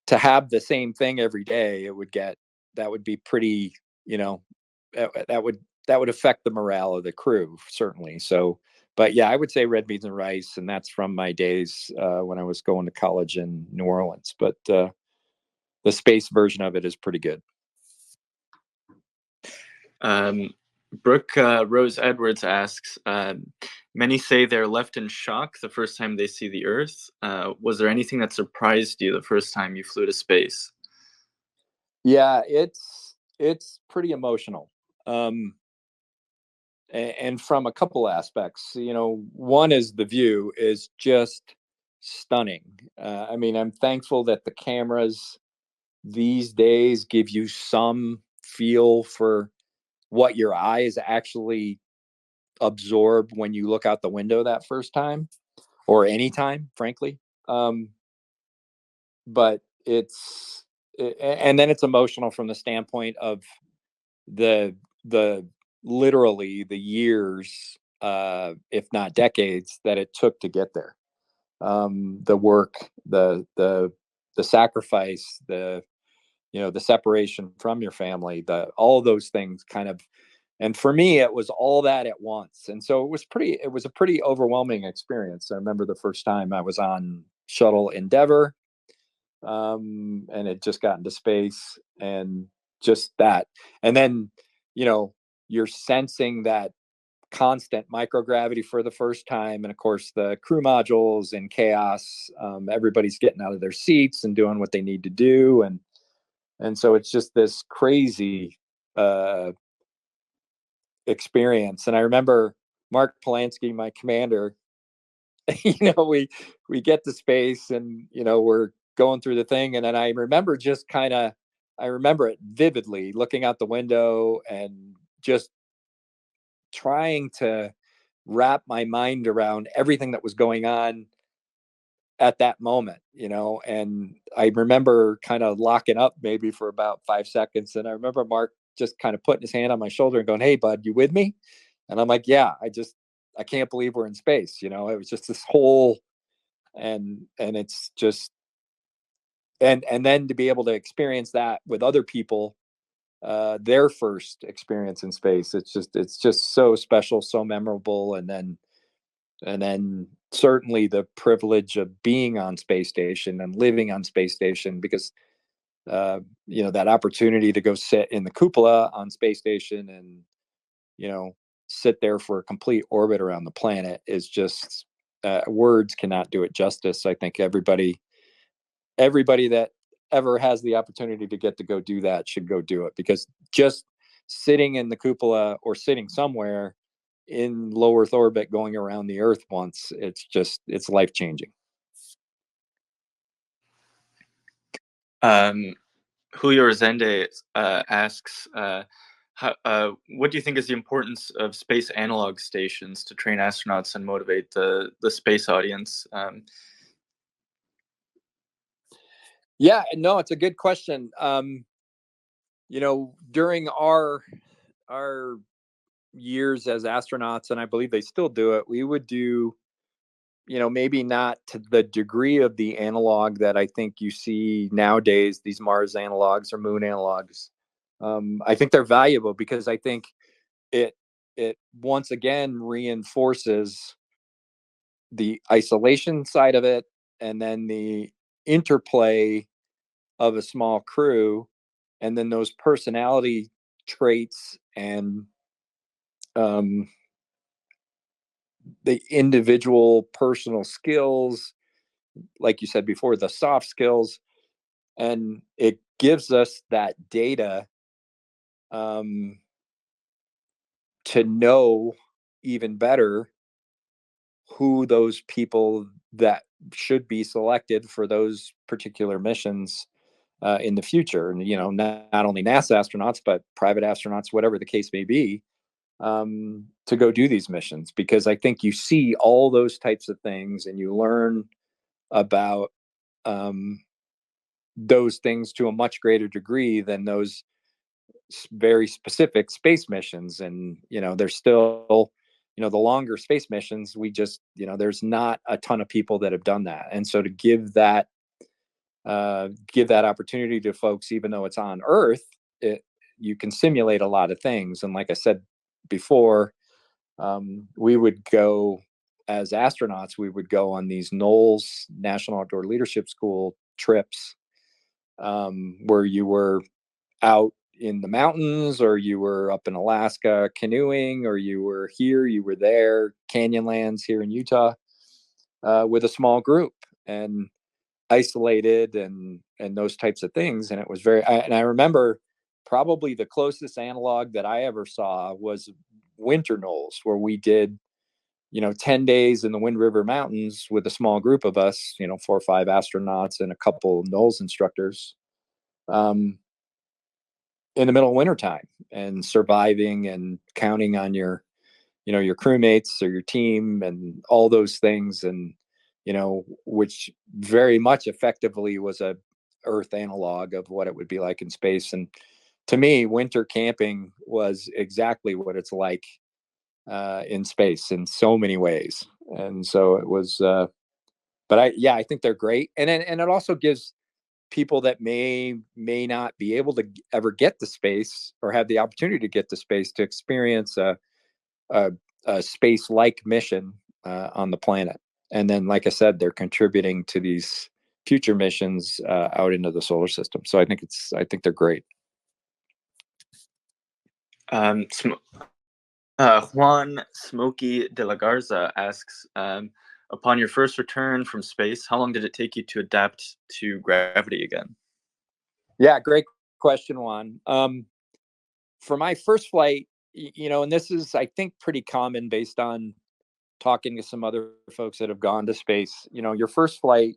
to have the same thing every day, that would be pretty, that would affect the morale of the crew, certainly. So, but yeah, I would say red beans and rice, and that's from my days when I was going to college in New Orleans. But the space version of it is pretty good. Brooke Rose Edwards asks, many say they're left in shock the first time they see the Earth. Was there anything that surprised you the first time you flew to space? Yeah, it's pretty emotional. And from a couple aspects, one is the view is just stunning. I mean, I'm thankful that the cameras these days give you some feel for what your eyes actually absorb when you look out the window that first time, or any time, frankly. But and then it's emotional from the standpoint of the literally the years, if not decades, that it took to get there. The work, the sacrifice, the separation from your family, all of those things kind of. And for me, it was all that at once. And so it was a pretty overwhelming experience. I remember the first time I was on shuttle Endeavour, and it just got into space, and just that. And then, you're sensing that constant microgravity for the first time. And of course, the crew modules in chaos. Everybody's getting out of their seats and doing what they need to do. And so it's just this crazy experience. And I remember Mark Polanski, my commander, we get to space, and we're going through the thing, and then I remember it vividly, looking out the window and just trying to wrap my mind around everything that was going on at that moment, and I remember kind of locking up maybe for about 5 seconds. And I remember Mark just kind of putting his hand on my shoulder and going, "Hey bud, you with me?" And I'm like, "Yeah, I can't believe we're in space." It was just this whole, and it's just, and then to be able to experience that with other people, their first experience in space, it's just so special, so memorable. And then certainly the privilege of being on space station and living on space station, because that opportunity to go sit in the cupola on space station and sit there for a complete orbit around the planet is just, words cannot do it justice. I think everybody that ever has the opportunity to get to go do that should go do it, because just sitting in the cupola or sitting somewhere in low Earth orbit going around the Earth once, it's life-changing. Julio Resende asks, what do you think is the importance of space analog stations to train astronauts and motivate the space audience? Yeah, no, it's a good question. During our years as astronauts, and I believe they still do it, we would do, maybe not to the degree of the analog that I think you see nowadays, these Mars analogs or moon analogs. I think they're valuable because I think it once again reinforces the isolation side of it, and then the interplay of a small crew, and then those personality traits and the individual personal skills, like you said before, the soft skills, and it gives us that data to know even better who those people that should be selected for those particular missions in the future. And, not only NASA astronauts, but private astronauts, whatever the case may be, to go do these missions. Because I think you see all those types of things and you learn about those things to a much greater degree than those very specific space missions. And, there's still, the longer space missions, we just, there's not a ton of people that have done that. And so to give that opportunity to folks, even though it's on Earth, you can simulate a lot of things. And like I said before, we would go as astronauts, we would go on these NOLS, National Outdoor Leadership School trips, where you were out in the mountains, or you were up in Alaska canoeing, or you were there, Canyonlands here in Utah, with a small group and isolated and those types of things. And it was and I remember probably the closest analog that I ever saw was winter NOLS, where we did 10 days in the Wind River Mountains with a small group of us, 4 or 5 astronauts and a couple of NOLS instructors, in the middle of wintertime, and surviving and counting on your crewmates or your team and all those things. And, which very much effectively was a Earth analog of what it would be like in space. And to me, winter camping was exactly what it's like in space in so many ways. And so it was, but I think they're great. And it also gives people that may not be able to ever get to space or have the opportunity to get to space to experience a space-like mission on the planet. And then, like I said, they're contributing to these future missions out into the solar system. So I think they're great. Juan Smokey de la Garza asks, upon your first return from space, how long did it take you to adapt to gravity again? Yeah, great question, Juan. For my first flight, and this is, I think, pretty common based on talking to some other folks that have gone to space. Your first flight,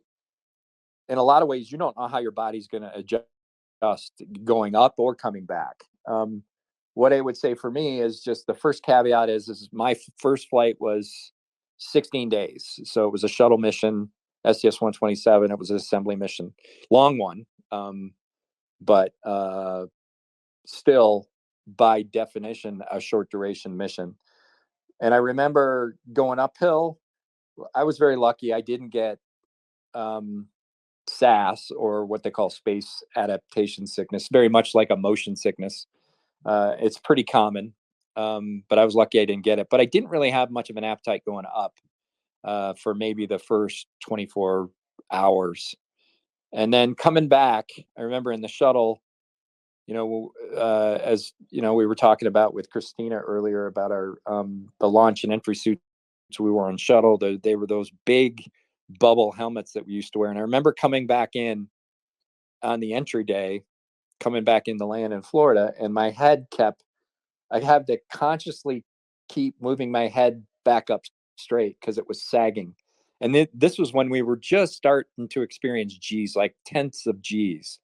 in a lot of ways, you don't know how your body's going to adjust going up or coming back. What I would say for me is just the first caveat is my first flight was 16 days. So it was a shuttle mission, STS-127. It was an assembly mission, long one, but still, by definition, a short duration mission. And I remember going uphill. I was very lucky. I didn't get SAS, or what they call space adaptation sickness, very much like a motion sickness. It's pretty common, but I was lucky I didn't get it. But I didn't really have much of an appetite going up for maybe the first 24 hours. And then coming back, I remember in the shuttle, as we were talking about with Christina earlier about our the launch and entry suits we wore on shuttle. They were those big bubble helmets that we used to wear. And I remember coming back in on the entry day coming back into land in Florida, and my head I had to consciously keep moving my head back up straight because it was sagging. And this was when we were just starting to experience G's, like tenths of G's.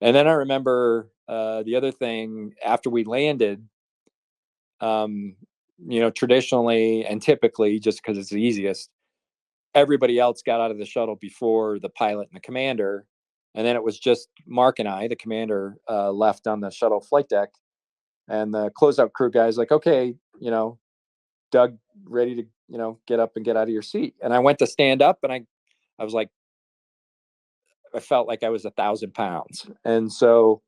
And then I remember the other thing after we landed, traditionally and typically, just because it's the easiest, everybody else got out of the shuttle before the pilot and the commander. And then it was just Mark and I, the commander, left on the shuttle flight deck. And the closeout crew guys like, okay, Doug, ready to, get up and get out of your seat. And I went to stand up, and I was like, I felt like I was 1,000 pounds. And so,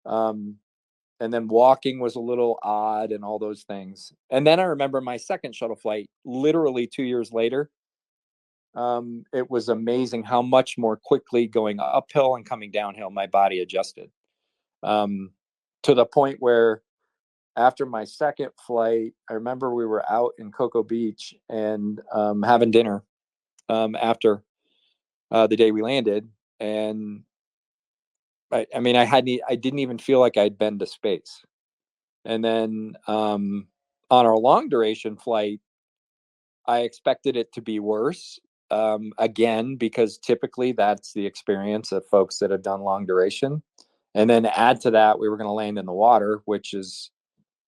and then walking was a little odd and all those things. And then I remember my second shuttle flight, literally 2 years later. It was amazing how much more quickly going uphill and coming downhill my body adjusted, to the point where after my second flight, I remember we were out in Cocoa Beach and having dinner after the day we landed. And I didn't even feel like I'd been to space. And then on our long duration flight, I expected it to be worse. Again, because typically that's the experience of folks that have done long duration. And then add to that, we were going to land in the water, which is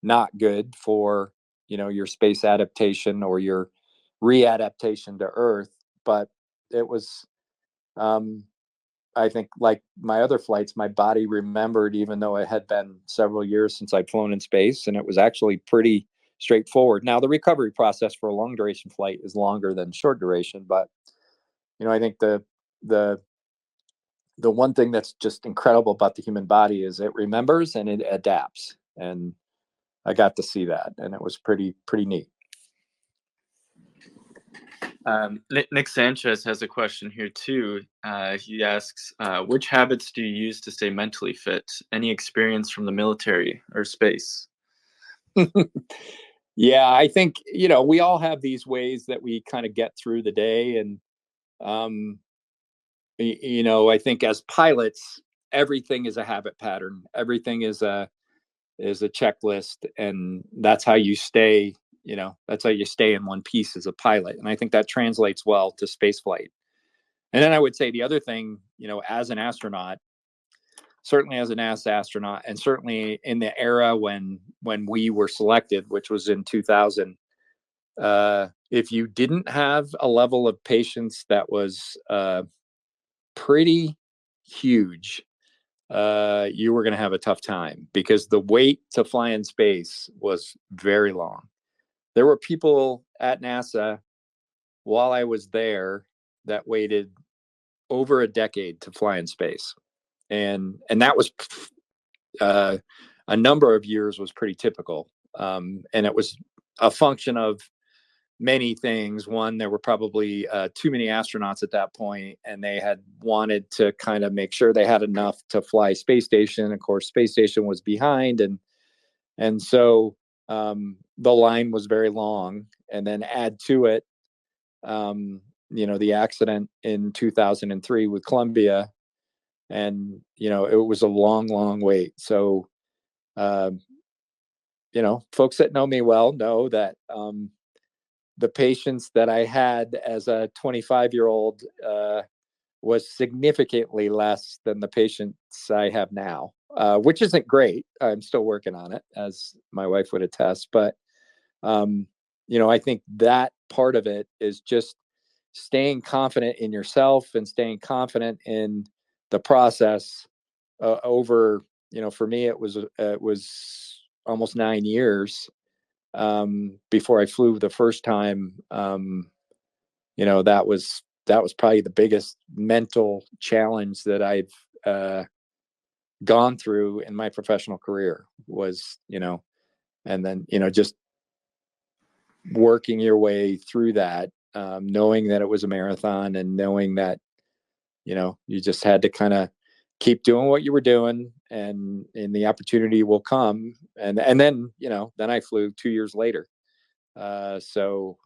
not good for, your space adaptation or your readaptation to Earth. But it was, I think, like my other flights, my body remembered, even though it had been several years since I'd flown in space, and it was actually pretty straightforward. Now, the recovery process for a long duration flight is longer than short duration, but I think the one thing that's just incredible about the human body is it remembers and it adapts. And I got to see that, and it was pretty neat. Nick Sanchez has a question here too. He asks, which habits do you use to stay mentally fit? Any experience from the military or space? Yeah, I think, we all have these ways that we kind of get through the day. And, I think as pilots, everything is a habit pattern. Everything is a checklist, and that's how you stay, that's how you stay in one piece as a pilot. And I think that translates well to space flight. And then I would say the other thing, as an astronaut, certainly as a NASA astronaut, and certainly in the era when we were selected, which was in 2000, if you didn't have a level of patience that was pretty huge, you were going to have a tough time, because the wait to fly in space was very long. There were people at NASA while I was there that waited over a decade to fly in space. And that was a number of years was pretty typical. And it was a function of many things. One, there were probably too many astronauts at that point, and they had wanted to kind of make sure they had enough to fly space station. Of course, space station was behind, and so the line was very long. And then add to it, the accident in 2003 with Columbia, and it was a long wait. So folks that know me well know that the patience that I had as a 25-year-old was significantly less than the patience I have now, which isn't great. I'm still working on it, as my wife would attest. But, I think that part of it is just staying confident in yourself and staying confident in the process over, for me, it was almost 9 years before I flew the first time. That was probably the biggest mental challenge that I've gone through in my professional career, was, and then, just working your way through that, knowing that it was a marathon, and knowing that, you just had to kind of keep doing what you were doing, and the opportunity will come. And then, then I flew 2 years later. So,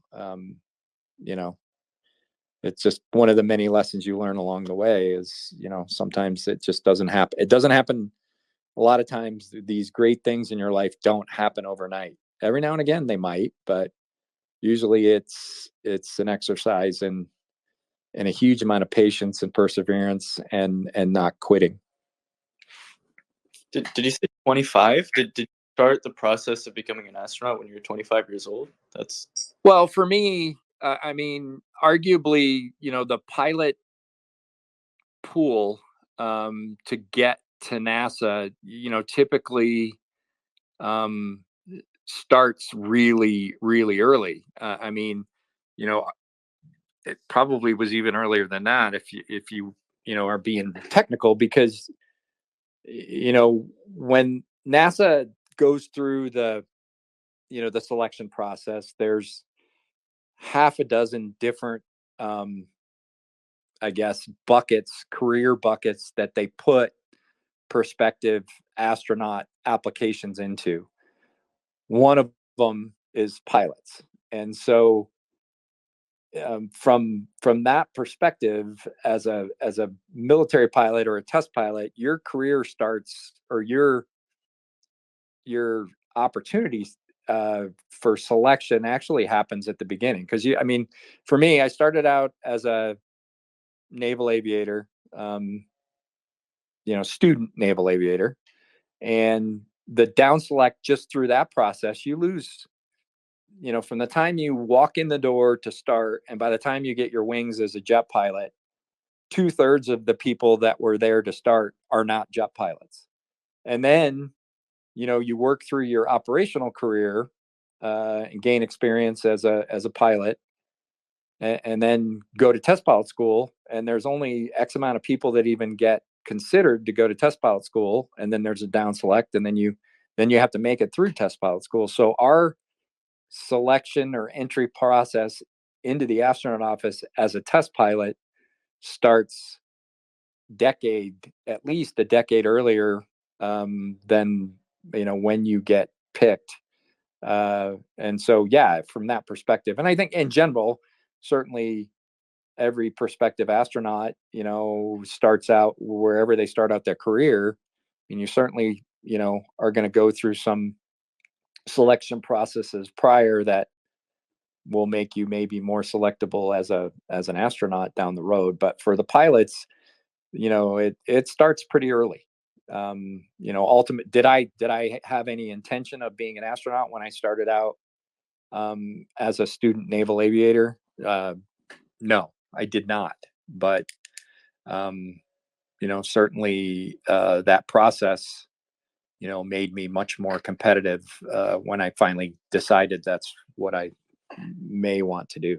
it's just one of the many lessons you learn along the way is, sometimes it just doesn't happen. It doesn't happen. A lot of times these great things in your life don't happen overnight. Every now and again they might, but usually it's an exercise in a huge amount of patience and perseverance and not quitting. Did you say 25? Did you start the process of becoming an astronaut when you were 25 years old? Well, for me, I mean, arguably, the pilot pool to get to NASA, typically starts really, really early. I mean, it probably was even earlier than that if you are being technical, because when NASA goes through the selection process, there's half a dozen different I guess career buckets that they put prospective astronaut applications into. One of them is pilots. And so from that perspective, as a military pilot or a test pilot, your career starts, or your opportunities for selection actually happens at the beginning. Because for me, I started out as a naval aviator, student naval aviator, and the down select just through that process, you lose, from the time you walk in the door to start, and by the time you get your wings as a jet pilot, 2/3 of the people that were there to start are not jet pilots. And then, you work through your operational career and gain experience as a pilot, and then go to test pilot school. And there's only X amount of people that even get considered to go to test pilot school. And then there's a down select, and then you have to make it through test pilot school. So our selection or entry process into the astronaut office as a test pilot starts at least a decade earlier than when you get picked. And so, yeah, from that perspective, and I think in general, certainly every prospective astronaut, starts out wherever they start out their career, and you certainly, are going to go through some selection processes prior that will make you maybe more selectable as an astronaut down the road. But for the pilots, it starts pretty early. Did I have any intention of being an astronaut when I started out as a student naval aviator? No, I did not. But certainly that process made me much more competitive when I finally decided that's what I may want to do.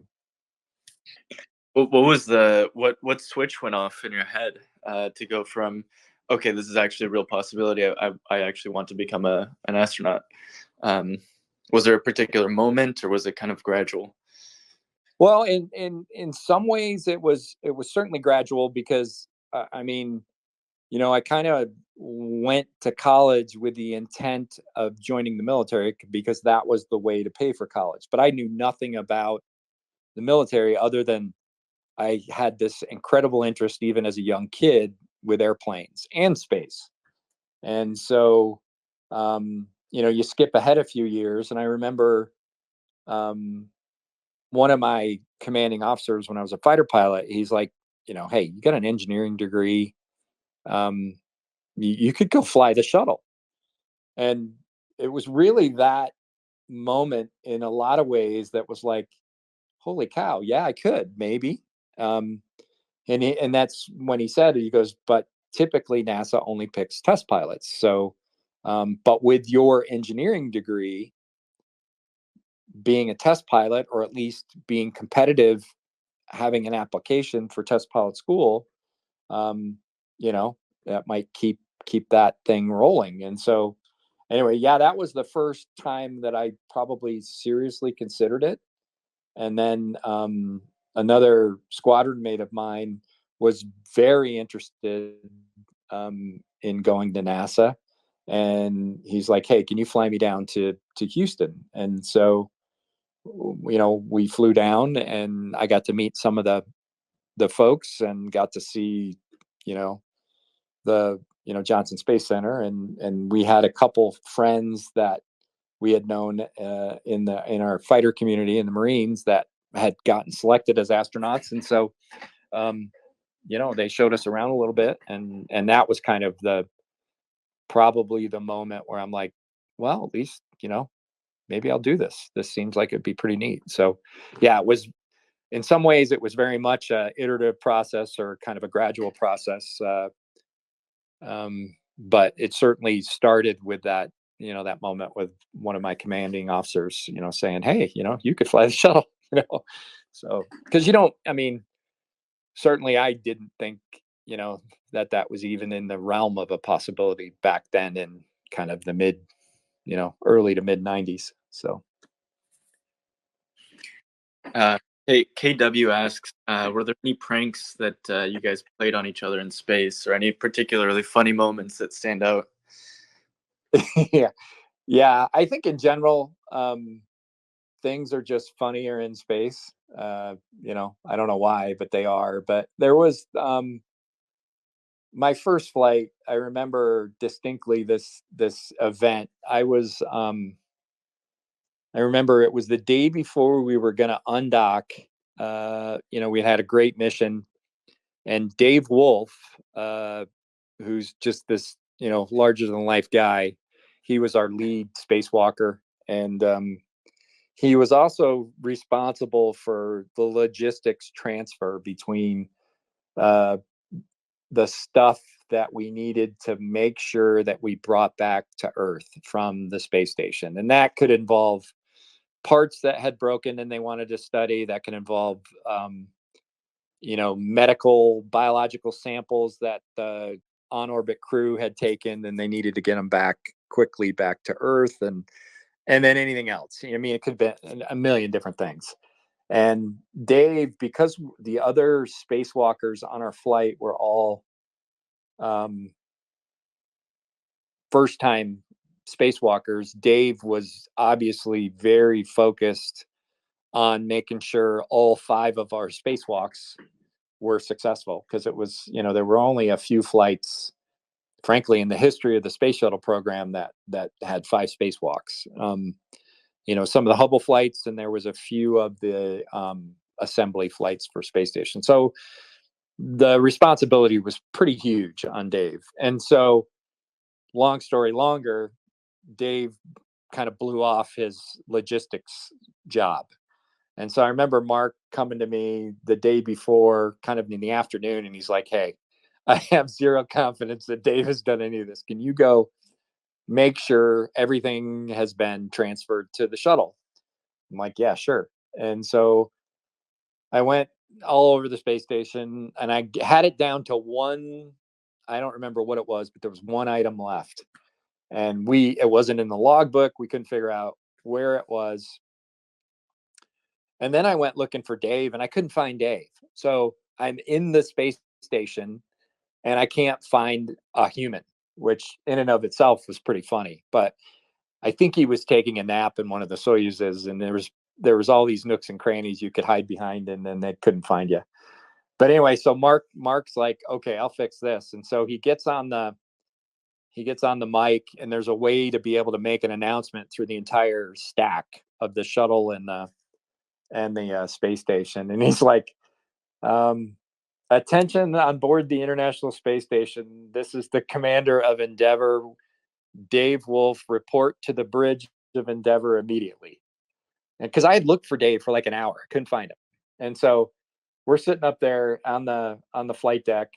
What was what switch went off in your head to go from, okay, this is actually a real possibility, I actually want to become an astronaut? Was there a particular moment, or was it kind of gradual? Well, in some ways it was certainly gradual, because I kind of went to college with the intent of joining the military, because that was the way to pay for college. But I knew nothing about the military other than I had this incredible interest, even as a young kid, with airplanes and space. And so, you skip ahead a few years, and I remember one of my commanding officers when I was a fighter pilot, he's like, hey, you got an engineering degree. You could go fly the shuttle. And it was really that moment in a lot of ways that was like, holy cow, yeah, I could maybe. And that's when he said it. He goes, but typically NASA only picks test pilots. So, but with your engineering degree, being a test pilot, or at least being competitive, having an application for test pilot school, that might keep that thing rolling. And so, anyway, yeah, that was the first time that I probably seriously considered it. And then another squadron mate of mine was very interested in going to NASA, and he's like, hey, can you fly me down to Houston? And so we flew down, and I got to meet some of the the folks and got to see, the Johnson Space Center, and we had a couple friends that we had known in our fighter community in the Marines that had gotten selected as astronauts, and so they showed us around a little bit, and that was kind of probably the moment where I'm like, well, at least maybe I'll do this. This seems like it'd be pretty neat. So yeah, it was, in some ways it was very much a iterative process or kind of a gradual process. But it certainly started with that, that moment with one of my commanding officers, saying, hey, you could fly the shuttle, so, because certainly I didn't think, that was even in the realm of a possibility back then in kind of the early to mid 90s. So. Hey, KW asks, were there any pranks that you guys played on each other in space, or any particularly funny moments that stand out? Yeah. I think in general, things are just funnier in space. I don't know why, but they are. But there was my first flight. I remember distinctly this event. I remember it was the day before we were going to undock. We had a great mission, and Dave Wolf, who's just this, larger than life guy, he was our lead spacewalker, and he was also responsible for the logistics transfer between the stuff that we needed to make sure that we brought back to Earth from the space station. And that could involve parts that had broken and they wanted to study. That can involve, medical, biological samples that the on-orbit crew had taken, and they needed to get them quickly back to Earth, and then anything else. It could be a million different things. And Dave, because the other spacewalkers on our flight were all first-time spacewalkers, Dave was obviously very focused on making sure all 5 of our spacewalks were successful, because it was, there were only a few flights, frankly, in the history of the space shuttle program that had 5 spacewalks. Some of the Hubble flights, and there was a few of the assembly flights for space station. So the responsibility was pretty huge on Dave. And so, long story longer, Dave kind of blew off his logistics job. And so I remember Mark coming to me the day before, kind of in the afternoon, and he's like, hey, I have zero confidence that Dave has done any of this. Can you go make sure everything has been transferred to the shuttle? I'm like, yeah, sure. And so I went all over the space station, and I had it down to one. I don't remember what it was, but there was one item left. And it wasn't in the logbook. We couldn't figure out where it was. And then I went looking for Dave, and I couldn't find Dave. So I'm in the space station, and I can't find a human, which in and of itself was pretty funny. But I think he was taking a nap in one of the Soyuzes, and there was all these nooks and crannies you could hide behind, and then they couldn't find you. But anyway, so Mark's like, okay, I'll fix this. And so he gets on the mic, and there's a way to be able to make an announcement through the entire stack of the shuttle and the space station. And he's like, attention on board the International Space Station. This is the commander of Endeavour, Dave Wolf. Report to the bridge of Endeavour immediately. And because I had looked for Dave for like an hour, couldn't find him. And so we're sitting up there on the flight deck,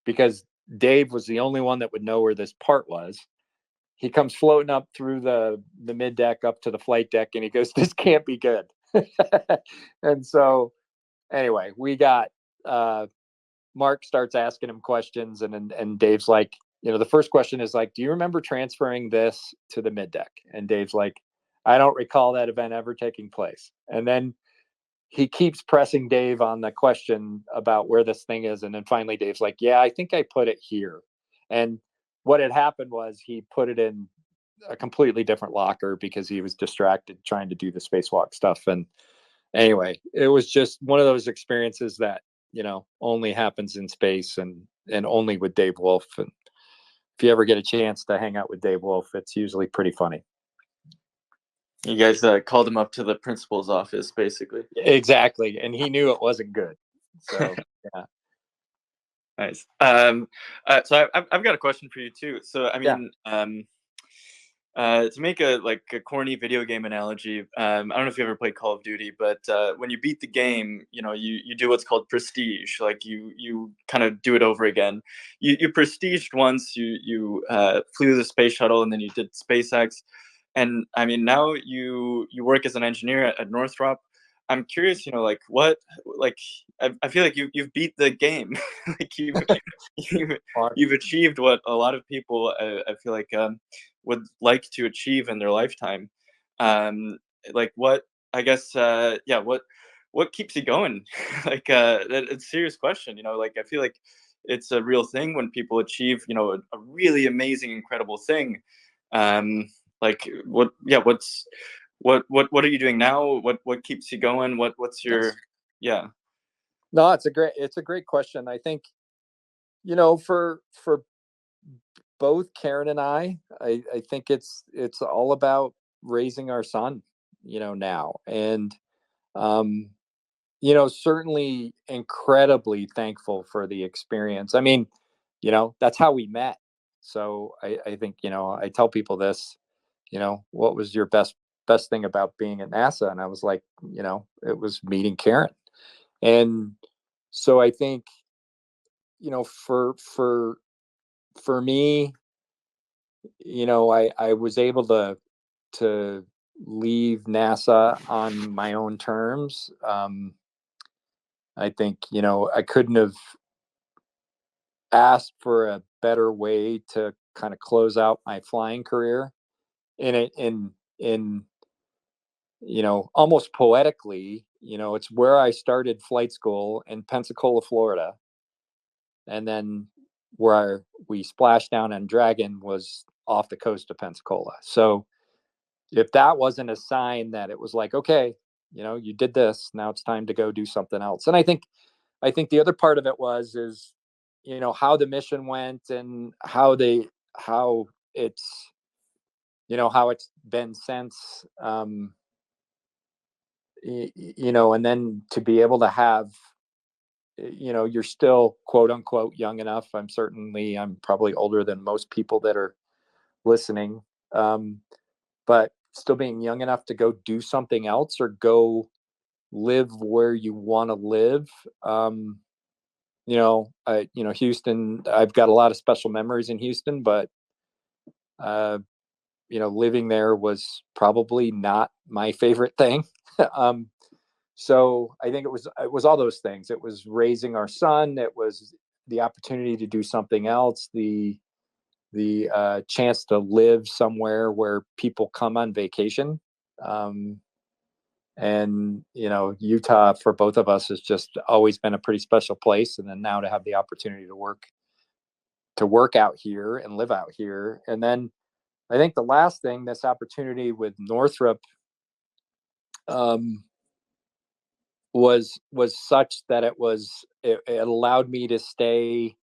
because Dave was the only one that would know where this part was. He comes floating up through the mid deck up to the flight deck, and he goes, this can't be good. And so anyway, we got Mark starts asking him questions, and Dave's like, the first question is like, do you remember transferring this to the mid deck? And Dave's like, I don't recall that event ever taking place. And then he keeps pressing Dave on the question about where this thing is. And then finally Dave's like, yeah, I think I put it here. And what had happened was he put it in a completely different locker because he was distracted trying to do the spacewalk stuff. And anyway, it was just one of those experiences that, you know, only happens in space and only with Dave Wolf. And if you ever get a chance to hang out with Dave Wolf, it's usually pretty funny. You guys called him up to the principal's office, basically. Exactly. And he knew it wasn't good. So, yeah. Nice. So I've got a question for you too. So I mean, to make a corny video game analogy, I don't know if you ever played Call of Duty, but when you beat the game, you know, you do what's called prestige. Like you kind of do it over again. You prestiged once. You flew the space shuttle, and then you did SpaceX. And I mean, now you work as an engineer at Northrop. I'm curious, you know, like what, like I feel like you've beat the game, like you've achieved what a lot of people I feel like would like to achieve in their lifetime. Like what I guess yeah, what keeps you going? Like it's a serious question, you know. Like I feel like it's a real thing when people achieve, you know, a really amazing, incredible thing. Like what? Yeah, what are you doing now? What keeps you going? What's your yeah? No, it's a great question. I think, you know, for both Karen and I think it's all about raising our son, you know, now. And you know, certainly incredibly thankful for the experience. I mean, you know, that's how we met. So I think, you know, I tell people this, you know, what was your best thing about being at NASA? And I was like, you know, it was meeting Karen. And so I think, you know, for me, you know, I was able to leave NASA on my own terms. I think, you know, I couldn't have asked for a better way to kind of close out my flying career in you know, almost poetically. You know, it's where I started flight school in Pensacola, Florida, and then where we splashed down on Dragon was off the coast of Pensacola. So if that wasn't a sign that it was like, okay, you know, you did this, now it's time to go do something else. And I think the other part of it is, you know, how the mission went and how it's, you know, how it's been since, you know, and then to be able to have, you know, you're still quote unquote young enough. I'm probably older than most people that are listening. But still being young enough to go do something else or go live where you want to live. You know, Houston, I've got a lot of special memories in Houston, but, you know, living there was probably not my favorite thing. So I think it was all those things. It was raising our son. It was the opportunity to do something else, the chance to live somewhere where people come on vacation. And, you know, Utah for both of us has just always been a pretty special place. And then now to have the opportunity to work out here and live out here. And then I think the last thing, this opportunity with Northrop, was such that it allowed me to stay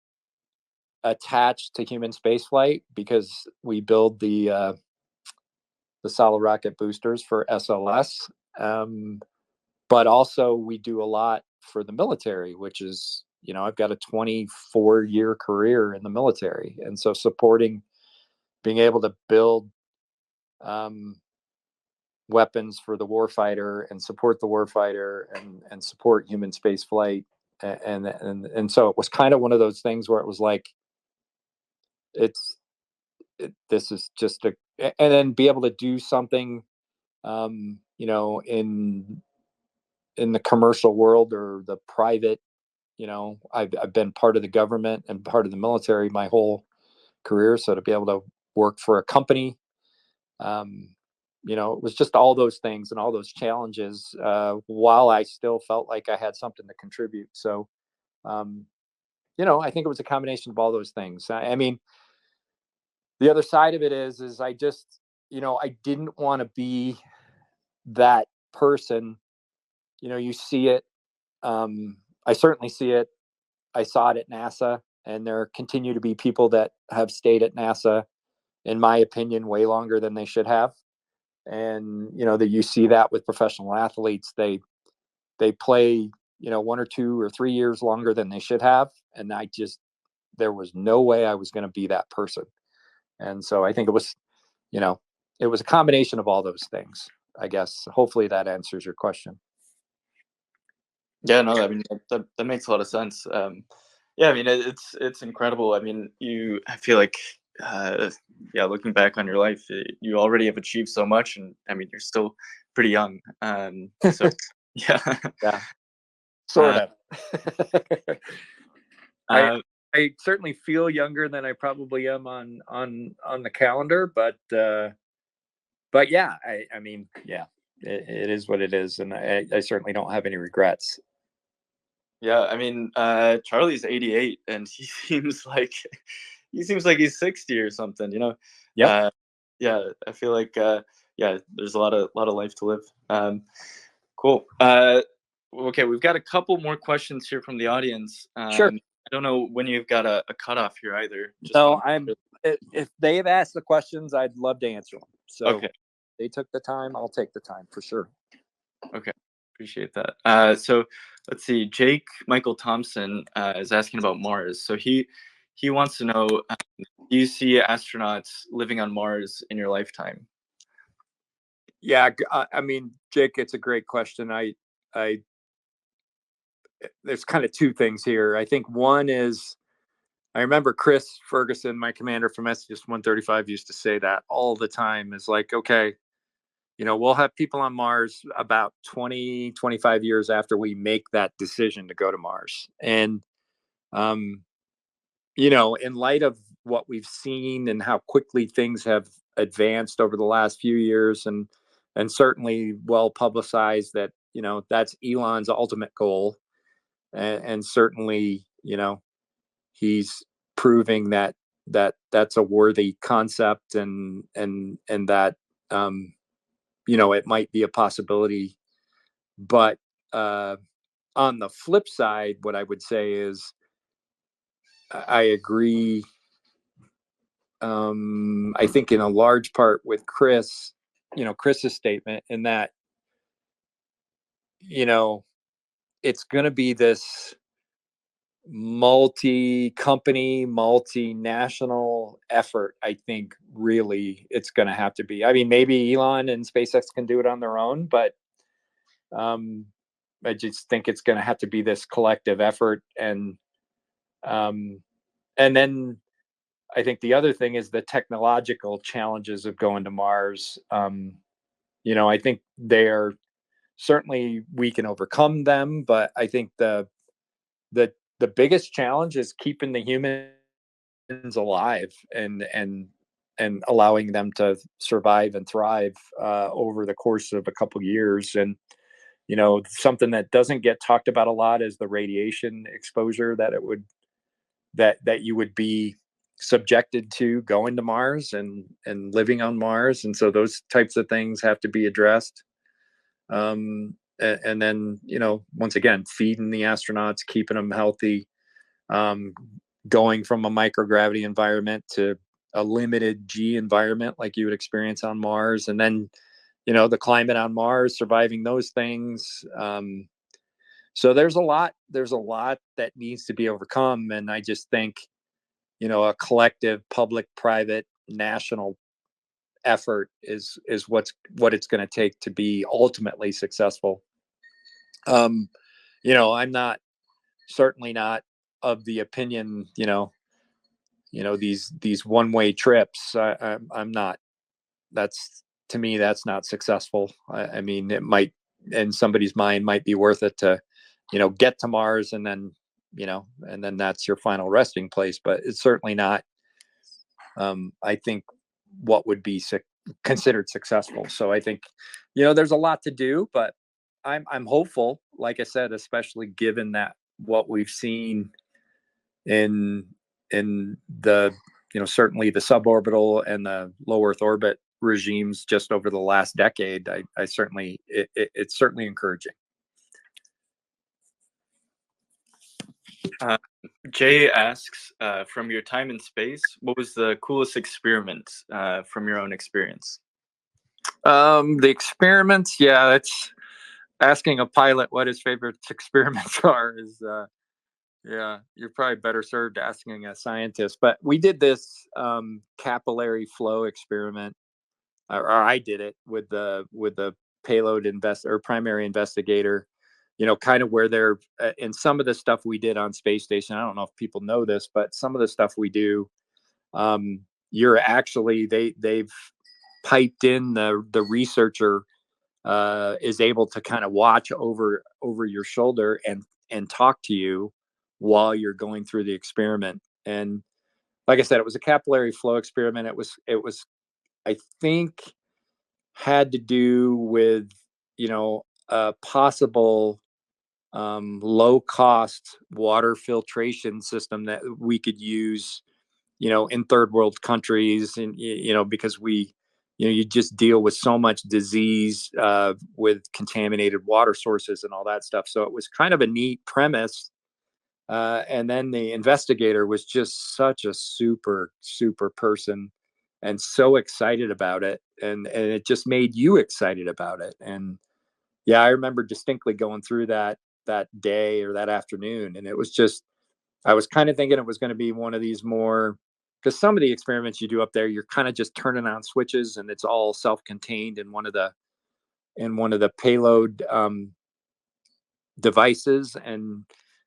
attached to human spaceflight because we build the solid rocket boosters for SLS. But also we do a lot for the military, which is, you know, I've got a 24-year career in the military. And so being able to build weapons for the warfighter and support the warfighter and support human space flight. And so it was kind of one of those things where it was like, this is just and then be able to do something, you know, in the commercial world or the private, you know, I've been part of the government and part of the military my whole career. So to be able to work for a company, you know, it was just all those things and all those challenges, while I still felt like I had something to contribute. So, you know, I think it was a combination of all those things. I mean, the other side of it is I just, you know, I didn't want to be that person, you see it. I certainly see it. I saw it at NASA, and there continue to be people that have stayed at NASA, in my opinion, way longer than they should have. And that you see that with professional athletes, they play 1 or 2 or 3 years longer than they should have, and there was no way I was going to be that person. And so I think it was a combination of all those things, I guess. Hopefully that answers your question. Yeah, no, I mean that makes a lot of sense. Yeah, I mean it's incredible. I mean, I feel like, looking back on your life, you already have achieved so much, and I mean you're still pretty young. So yeah, yeah, sort of. I certainly feel younger than I probably am on the calendar, but yeah, I mean, yeah, it is what it is, and I certainly don't have any regrets. Yeah, I mean, Charlie's 88, and he seems like he's 60 or something. Yeah. Yeah, I feel like there's a lot of life to live. Cool. Okay, we've got a couple more questions here from the audience. Sure. I don't know when you've got a cutoff here either. No, if they've asked the questions, I'd love to answer them. So okay. They took the time, I'll take the time for sure. Okay, appreciate that. So let's see. Jake Michael Thompson is asking about Mars. So he wants to know, do you see astronauts living on Mars in your lifetime? Yeah, I mean, Jake, it's a great question. There's kind of two things here. I think one is, I remember Chris Ferguson, my commander from STS-135, used to say that all the time, is like, okay, we'll have people on Mars about 20, 25 years after we make that decision to go to Mars. And, in light of what we've seen and how quickly things have advanced over the last few years, and certainly well publicized that, that's Elon's ultimate goal. And certainly, he's proving that that's a worthy concept, and that, it might be a possibility. But on the flip side, what I would say is, I agree. I think in a large part with Chris's statement, in that, it's going to be this multi-company, multinational effort. I think really it's going to have to be. I mean, maybe Elon and SpaceX can do it on their own, but I just think it's going to have to be this collective effort. And then I think the other thing is the technological challenges of going to Mars. I think certainly we can overcome them, but I think the biggest challenge is keeping the humans alive, and allowing them to survive and thrive over the course of a couple of years. And something that doesn't get talked about a lot is the radiation exposure that you would be subjected to going to Mars and living on Mars. And so those types of things have to be addressed. And then, once again, feeding the astronauts, keeping them healthy, going from a microgravity environment to a limited G environment like you would experience on Mars. And then, the climate on Mars, surviving those things. So there's a lot that needs to be overcome. And I just think, a collective public-private national effort is what it's going to take to be ultimately successful. I'm certainly not of the opinion, these one-way trips. I'm not. To me, that's not successful. I mean, it might, in somebody's mind, might be worth it to, get to Mars, and then that's your final resting place. But it's certainly not, I think, what would be considered successful. So I think, there's a lot to do, but I'm hopeful, like I said, especially given that what we've seen in the, certainly the suborbital and the low Earth orbit regimes just over the last decade. I certainly, it's certainly encouraging. Jay asks, from your time in space, what was the coolest experiment from your own experience? The experiments, yeah, that's asking a pilot what his favorite experiments are is, yeah, you're probably better served asking a scientist. But we did this capillary flow experiment, or I did it with the payload or primary investigator. Kind of where they're in some of the stuff we did on space station. I don't know if people know this, but some of the stuff we do, you're actually they've piped in the researcher is able to kind of watch over your shoulder and talk to you while you're going through the experiment. And like I said, it was a capillary flow experiment. It was I think had to do with a possible low cost water filtration system that we could use in third world countries, and because you just deal with so much disease with contaminated water sources and all that stuff. So it was kind of a neat premise. And then the investigator was just such a super person and so excited about it, and it just made you excited about it. And yeah, I remember distinctly going through that day or that afternoon, and it was just, I was kind of thinking it was going to be one of these more, because some of the experiments you do up there, you're kind of just turning on switches and it's all self-contained in one of the payload devices, and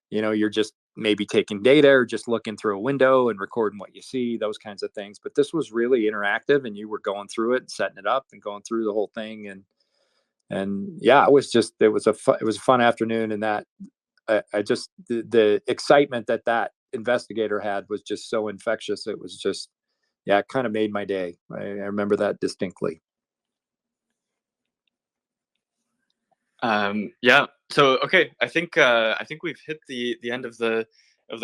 you're just maybe taking data or just looking through a window and recording what you see, those kinds of things. But this was really interactive, and you were going through it and setting it up and going through the whole thing. And yeah, it was a fun afternoon. And that I just the excitement that investigator had was just so infectious. It was just, yeah, it kind of made my day. I remember that distinctly. Yeah. So okay, I think we've hit the end of the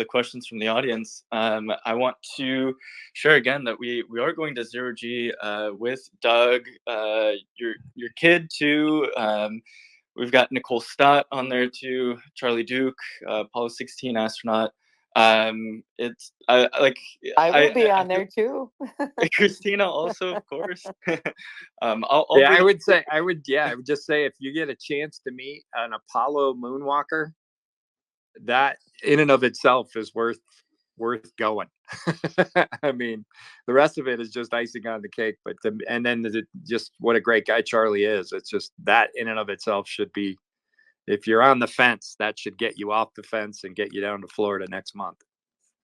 questions from the audience. I want to share again that we are going to ZeroG with Doug, your kid too. We've got Nicole Stott on there too, Charlie Duke, Apollo 16 astronaut. It's like I will be on there too. Christina also, of course. I would just say, if you get a chance to meet an Apollo moonwalker, that in and of itself is worth going. I mean, the rest of it is just icing on the cake. But just what a great guy Charlie is. It's just that in and of itself should be, if you're on the fence, that should get you off the fence and get you down to Florida next month.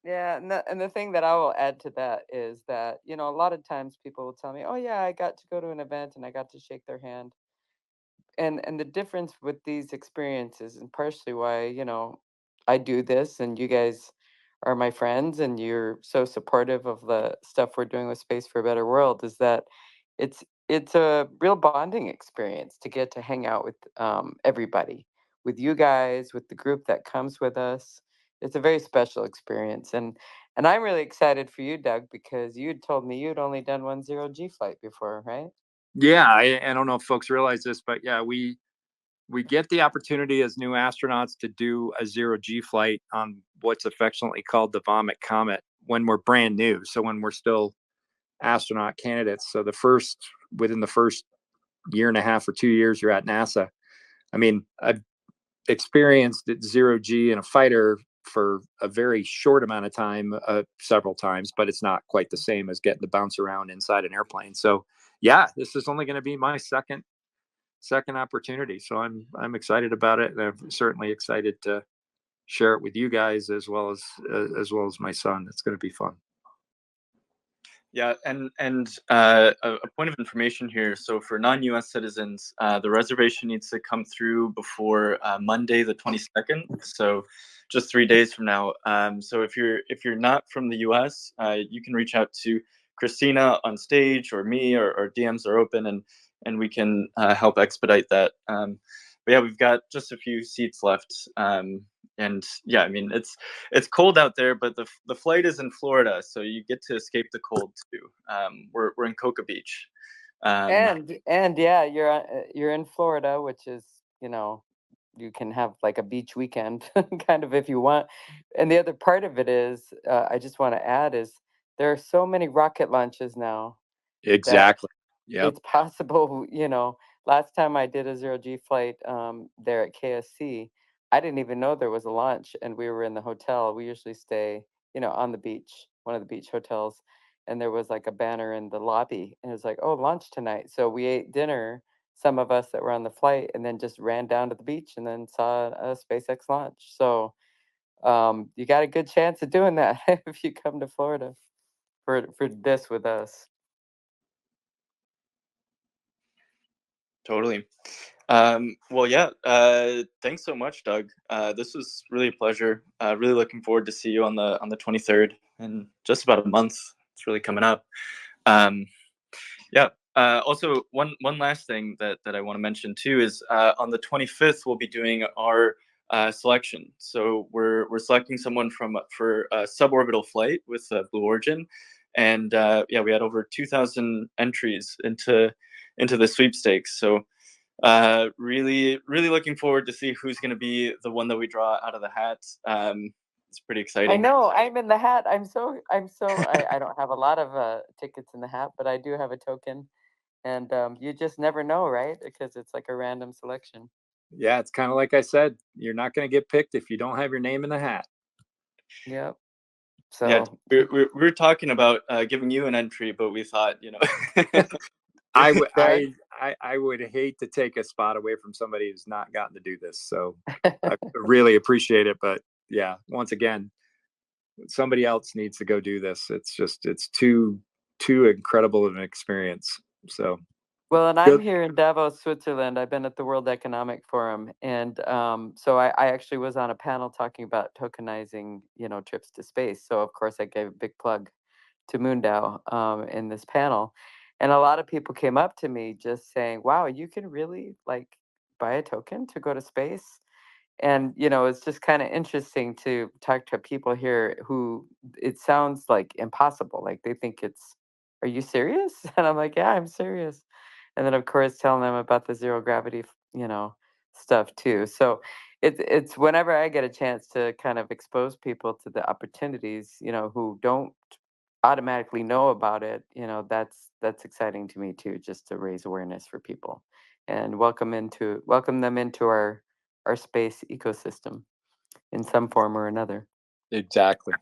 Yeah, and the thing that I will add to that is that, a lot of times people will tell me, "Oh yeah, I got to go to an event and I got to shake their hand." And the difference with these experiences, and partially why, I do this and you guys are my friends and you're so supportive of the stuff we're doing with Space for a Better World, is that it's a real bonding experience to get to hang out with everybody, with you guys, with the group that comes with us. It's a very special experience, and I'm really excited for you, Doug, because you told me you'd only done one ZeroG flight before, right? Yeah, I don't know if folks realize this, but yeah, we get the opportunity as new astronauts to do a ZeroG flight on what's affectionately called the Vomit Comet when we're brand new. So when we're still astronaut candidates. So within the first year and a half or 2 years you're at NASA. I mean, I've experienced ZeroG in a fighter for a very short amount of time, several times, but it's not quite the same as getting to bounce around inside an airplane. So yeah, this is only going to be my second opportunity. So I'm excited about it, and I'm certainly excited to share it with you guys as well as my son. It's going to be fun. Yeah, and a point of information here. So for non-U.S. citizens, the reservation needs to come through before Monday, the 22nd. So just 3 days from now. So if you're not from the U.S., you can reach out to Christina on stage or me, or DMs are open, and we can help expedite that. But yeah, we've got just a few seats left. And yeah, I mean, it's cold out there, but the flight is in Florida, so you get to escape the cold too. We're in Cocoa Beach, and yeah, you're in Florida, which is you can have like a beach weekend kind of if you want. And the other part of it is, I just want to add is there are so many rocket launches now that Exactly. Yep. it's possible, last time I did a ZeroG flight there at KSC, I didn't even know there was a launch, and we were in the hotel. We usually stay, on the beach, one of the beach hotels, and there was like a banner in the lobby, and it was like, oh, launch tonight. So we ate dinner, some of us that were on the flight, and then just ran down to the beach and then saw a SpaceX launch. So you got a good chance of doing that if you come to Florida for this with us. Totally. Well, yeah. Thanks so much, Doug. This was really a pleasure. Really looking forward to see you on the 23rd in just about a month. It's really coming up. Yeah. Also, one last thing that I want to mention too is on the 25th we'll be doing our selection. So we're selecting someone for a suborbital flight with Blue Origin, and yeah, we had over 2,000 entries into the sweepstakes. So really looking forward to see who's going to be the one that we draw out of the hat. It's pretty exciting. I know, I'm in the hat. I don't have a lot of tickets in the hat, but I do have a token. And you just never know, right? Because it's like a random selection. Yeah, it's kind of like I said, you're not going to get picked if you don't have your name in the hat. Yep. So yeah, we were talking about giving you an entry, but we thought, I would hate to take a spot away from somebody who's not gotten to do this. So I really appreciate it. But yeah, once again, somebody else needs to go do this. It's too incredible of an experience. So well, and I'm here in Davos, Switzerland. I've been at the World Economic Forum, and so I actually was on a panel talking about tokenizing, trips to space. So of course I gave a big plug to MoonDAO in this panel, and a lot of people came up to me just saying, "Wow, you can really like buy a token to go to space." And it's just kind of interesting to talk to people here who it sounds like impossible. Like they think are you serious? And I'm like, yeah, I'm serious. And then of course telling them about the zero gravity, stuff too. So it's whenever I get a chance to kind of expose people to the opportunities, who don't automatically know about it, that's exciting to me too, just to raise awareness for people and welcome them into our space ecosystem in some form or another. Exactly.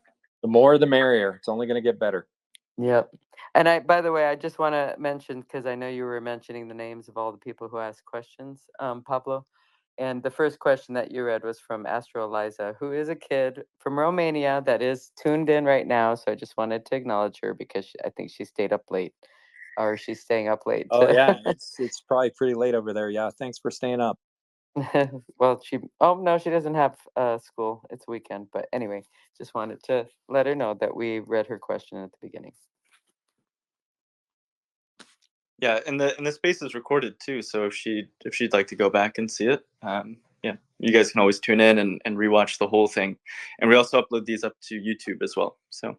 The more the merrier. It's only going to get better. Yep. And by the way, I just want to mention, because I know you were mentioning the names of all the people who asked questions, Pablo. And the first question that you read was from Astro Eliza, who is a kid from Romania that is tuned in right now. So I just wanted to acknowledge her because I think she stayed up late, or she's staying up late. Oh yeah, it's probably pretty late over there. Yeah, thanks for staying up. Well, she doesn't have school. It's weekend. But anyway, just wanted to let her know that we read her question at the beginning. Yeah, and the space is recorded too. So if she'd like to go back and see it, yeah, you guys can always tune in and rewatch the whole thing. And we also upload these up to YouTube as well. So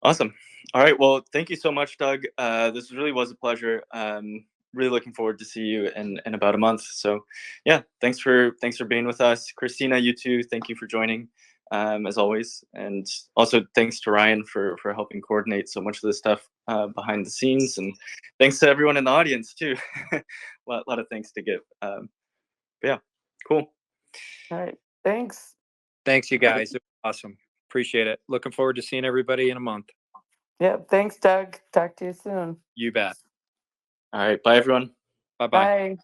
awesome. All right. Well, thank you so much, Doug. This really was a pleasure. Really looking forward to see you in about a month. So yeah, thanks for being with us. Christina, you too. Thank you for joining. As always, and also thanks to Ryan for helping coordinate so much of this stuff behind the scenes, and thanks to everyone in the audience too. a lot of thanks to give. But yeah, cool. All right, thanks you guys. It was awesome. Appreciate it. Looking forward to seeing everybody in a month. Yeah, thanks, Doug. Talk to you soon. You bet. All right, bye everyone. Bye. Bye.